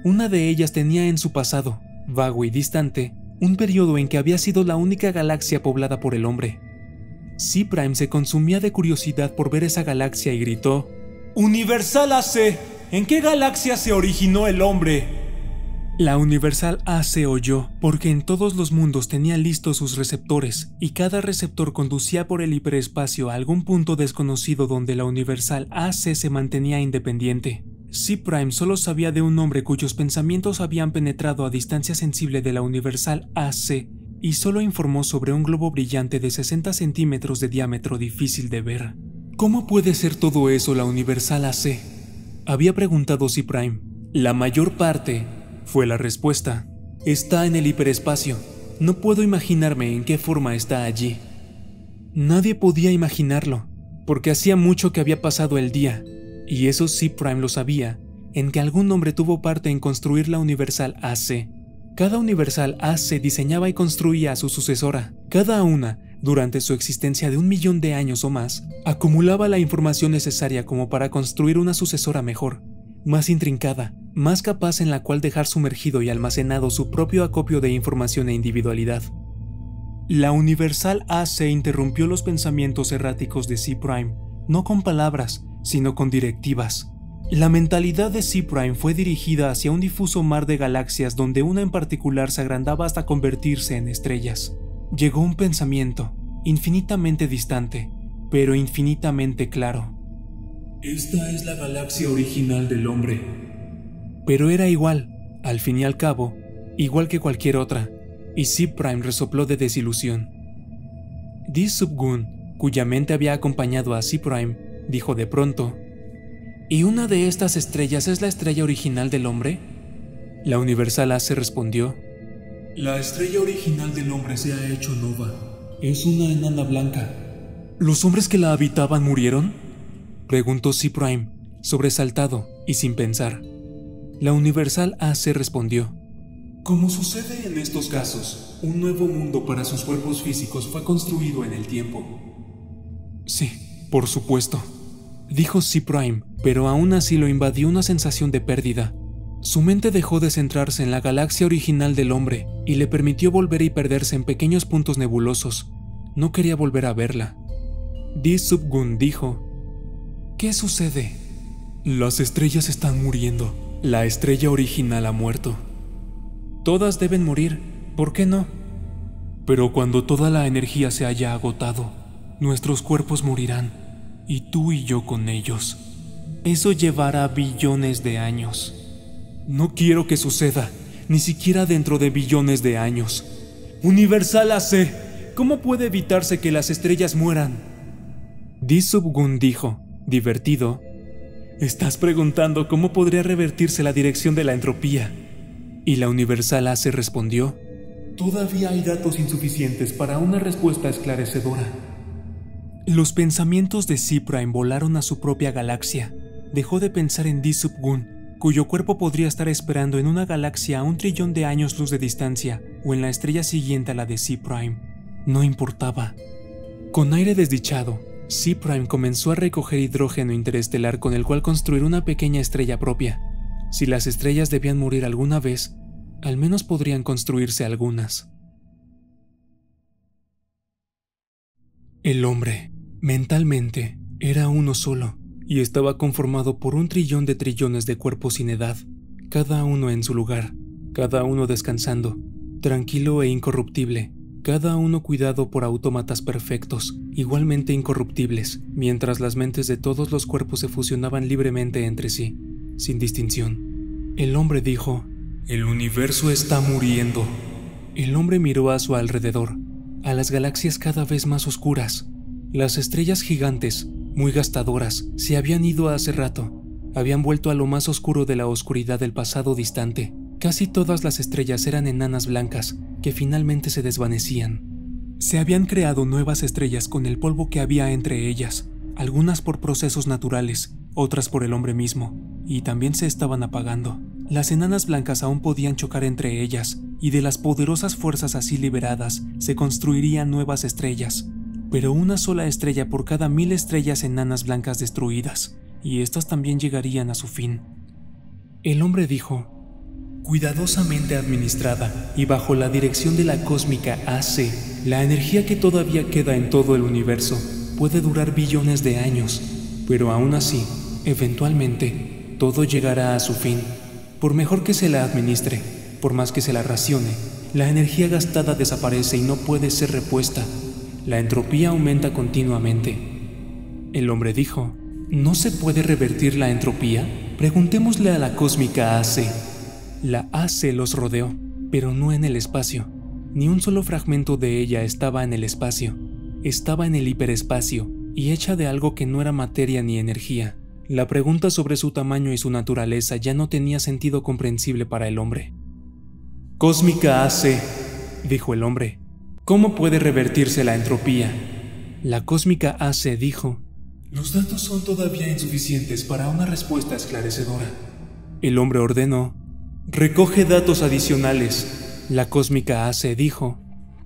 Una de ellas tenía en su pasado, vago y distante, un periodo en que había sido la única galaxia poblada por el hombre. C-Prime se consumía de curiosidad por ver esa galaxia y gritó: ¡Universal AC! ¿En qué galaxia se originó el hombre? La Universal AC oyó, porque en todos los mundos tenía listos sus receptores, y cada receptor conducía por el hiperespacio a algún punto desconocido donde la Universal AC se mantenía independiente. C-Prime solo sabía de un hombre cuyos pensamientos habían penetrado a distancia sensible de la Universal AC, y solo informó sobre un globo brillante de 60 centímetros de diámetro difícil de ver. ¿Cómo puede ser todo eso la Universal AC?, había preguntado C-Prime. La mayor parte, fue la respuesta, está en el hiperespacio. No puedo imaginarme en qué forma está allí. Nadie podía imaginarlo, porque hacía mucho que había pasado el día, y eso C-Prime lo sabía, en que algún hombre tuvo parte en construir la Universal AC. Cada Universal AC diseñaba y construía a su sucesora. Cada una, durante su existencia de 1 millón de años o más, acumulaba la información necesaria como para construir una sucesora mejor, más intrincada, más capaz en la cual dejar sumergido y almacenado su propio acopio de información e individualidad. La Universal AC interrumpió los pensamientos erráticos de C-Prime, no con palabras, sino con directivas. La mentalidad de C-Prime fue dirigida hacia un difuso mar de galaxias donde una en particular se agrandaba hasta convertirse en estrellas. Llegó un pensamiento, infinitamente distante, pero infinitamente claro. Esta es la galaxia original del hombre. Pero era igual, al fin y al cabo, igual que cualquier otra, y C-Prime resopló de desilusión. Deep Sub-Gun, cuya mente había acompañado a C-Prime, dijo de pronto: ¿y una de estas estrellas es la estrella original del hombre? La Universal AC respondió: la estrella original del hombre se ha hecho nova. Es una enana blanca. ¿Los hombres que la habitaban murieron?, preguntó C-Prime, sobresaltado y sin pensar. La Universal AC respondió: como sucede en estos casos, un nuevo mundo para sus cuerpos físicos fue construido en el tiempo. Sí, por supuesto. dijo C-Prime, pero aún así lo invadió una sensación de pérdida. Su mente dejó de centrarse en la galaxia original del hombre y le permitió volver y perderse en pequeños puntos nebulosos. No quería volver a verla. D-Sub-Gun dijo: ¿Qué sucede? Las estrellas están muriendo. La estrella original ha muerto. Todas deben morir, ¿por qué no? Pero cuando toda la energía se haya agotado, nuestros cuerpos morirán, y tú y yo con ellos. Eso llevará billones de años. No quiero que suceda, ni siquiera dentro de billones de años. Universal AC, ¿cómo puede evitarse que las estrellas mueran? D-Sub-Gun dijo, divertido: ¿Estás preguntando cómo podría revertirse la dirección de la entropía? Y la Universal AC respondió: todavía hay datos insuficientes para una respuesta esclarecedora. Los pensamientos de C-Prime volaron a su propia galaxia. Dejó de pensar en D-Sub-Gun, cuyo cuerpo podría estar esperando en una galaxia a 1 trillón de años luz de distancia, o en la estrella siguiente a la de C-Prime. No importaba. Con aire desdichado, C-Prime comenzó a recoger hidrógeno interestelar con el cual construir una pequeña estrella propia. Si las estrellas debían morir alguna vez, al menos podrían construirse algunas. El hombre, mentalmente, era uno solo, y estaba conformado por 1 trillón de trillones de cuerpos sin edad, cada uno en su lugar, cada uno descansando, tranquilo e incorruptible, cada uno cuidado por autómatas perfectos, igualmente incorruptibles, mientras las mentes de todos los cuerpos se fusionaban libremente entre sí, sin distinción. El hombre dijo: el universo está muriendo. El hombre miró a su alrededor, a las galaxias cada vez más oscuras. Las estrellas gigantes, muy gastadoras, se habían ido hace rato. Habían vuelto a lo más oscuro de la oscuridad del pasado distante. Casi todas las estrellas eran enanas blancas, que finalmente se desvanecían. Se habían creado nuevas estrellas con el polvo que había entre ellas, algunas por procesos naturales, otras por el hombre mismo, y también se estaban apagando. Las enanas blancas aún podían chocar entre ellas, y de las poderosas fuerzas así liberadas se construirían nuevas estrellas, pero una sola estrella por cada 1000 estrellas enanas blancas destruidas, y estas también llegarían a su fin. El hombre dijo: cuidadosamente administrada y bajo la dirección de la cósmica AC, la energía que todavía queda en todo el universo puede durar billones de años, pero aún así, eventualmente, todo llegará a su fin. Por mejor que se la administre, por más que se la racione, la energía gastada desaparece y no puede ser repuesta. La entropía aumenta continuamente. El hombre dijo: ¿no se puede revertir la entropía? Preguntémosle a la cósmica AC. La AC los rodeó, pero no en el espacio. Ni un solo fragmento de ella estaba en el espacio. Estaba en el hiperespacio, y hecha de algo que no era materia ni energía. La pregunta sobre su tamaño y su naturaleza ya no tenía sentido comprensible para el hombre. Cósmica AC, dijo el hombre, ¿cómo puede revertirse la entropía? La cósmica AC dijo: los datos son todavía insuficientes para una respuesta esclarecedora. El hombre ordenó: recoge datos adicionales. La cósmica AC dijo: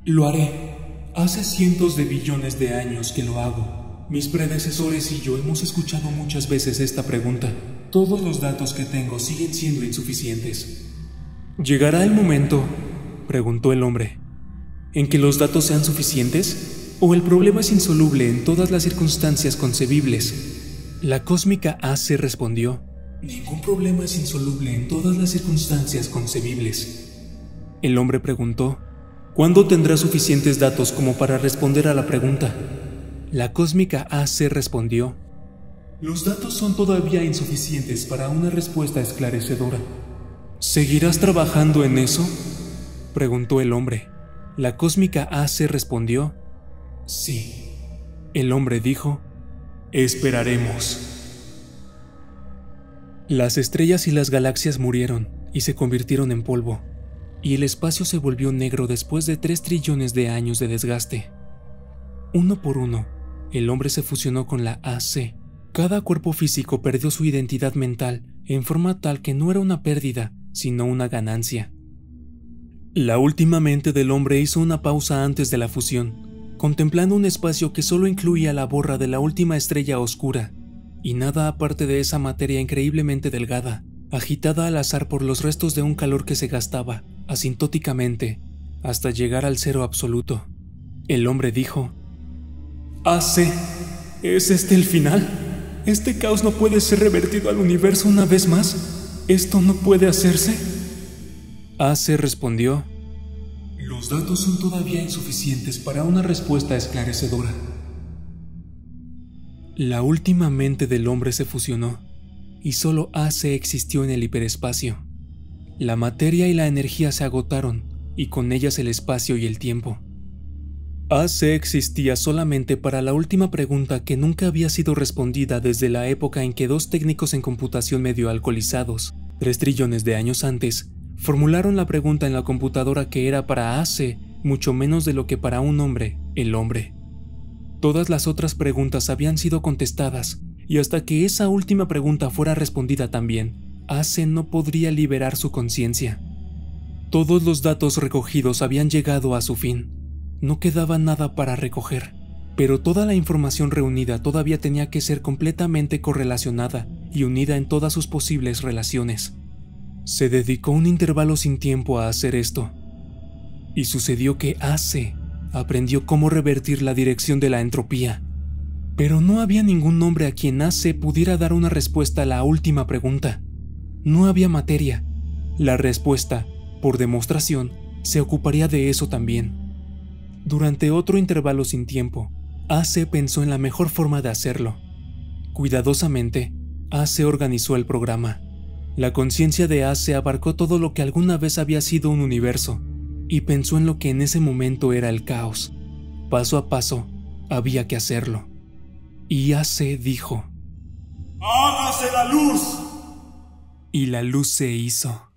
lo haré. Hace cientos de billones de años que lo hago. Mis predecesores y yo hemos escuchado muchas veces esta pregunta. Todos los datos que tengo siguen siendo insuficientes. ¿Llegará el momento, preguntó el hombre, en que los datos sean suficientes? ¿O el problema es insoluble en todas las circunstancias concebibles? La cósmica AC respondió: ningún problema es insoluble en todas las circunstancias concebibles. El hombre preguntó: ¿cuándo tendrá suficientes datos como para responder a la pregunta? La cósmica AC respondió: los datos son todavía insuficientes para una respuesta esclarecedora. ¿Seguirás trabajando en eso?, preguntó el hombre. La cósmica AC respondió: sí. El hombre dijo: esperaremos. Las estrellas y las galaxias murieron y se convirtieron en polvo, y el espacio se volvió negro después de 3 trillones de años de desgaste. Uno por uno, el hombre se fusionó con la AC. Cada cuerpo físico perdió su identidad mental en forma tal que no era una pérdida, sino una ganancia. La última mente del hombre hizo una pausa antes de la fusión, contemplando un espacio que solo incluía la borra de la última estrella oscura. y nada aparte de esa materia increíblemente delgada, agitada al azar por los restos de un calor que se gastaba, asintóticamente, hasta llegar al cero absoluto. El hombre dijo: AC, ¿es este el final? ¿Este caos no puede ser revertido al universo una vez más? ¿Esto no puede hacerse? AC respondió: Los datos son todavía insuficientes para una respuesta esclarecedora. La última mente del hombre se fusionó, y solo AC existió en el hiperespacio. La materia y la energía se agotaron, y con ellas el espacio y el tiempo. AC existía solamente para la última pregunta que nunca había sido respondida desde la época en que dos técnicos en computación medio alcoholizados, 3 trillones de años antes, formularon la pregunta en la computadora que era para AC mucho menos de lo que para un hombre, el hombre. Todas las otras preguntas habían sido contestadas, y hasta que esa última pregunta fuera respondida también, AC no podría liberar su conciencia. Todos los datos recogidos habían llegado a su fin. No quedaba nada para recoger, pero toda la información reunida todavía tenía que ser completamente correlacionada y unida en todas sus posibles relaciones. Se dedicó un intervalo sin tiempo a hacer esto, y sucedió que AC aprendió cómo revertir la dirección de la entropía. Pero no había ningún hombre a quien AC pudiera dar una respuesta a la última pregunta. No había materia. La respuesta, por demostración, se ocuparía de eso también. Durante otro intervalo sin tiempo, AC pensó en la mejor forma de hacerlo. Cuidadosamente, AC organizó el programa. La conciencia de AC abarcó todo lo que alguna vez había sido un universo, y pensó en lo que en ese momento era el caos. Paso a paso, había que hacerlo. Y AC dijo: ¡Hágase la luz! Y la luz se hizo.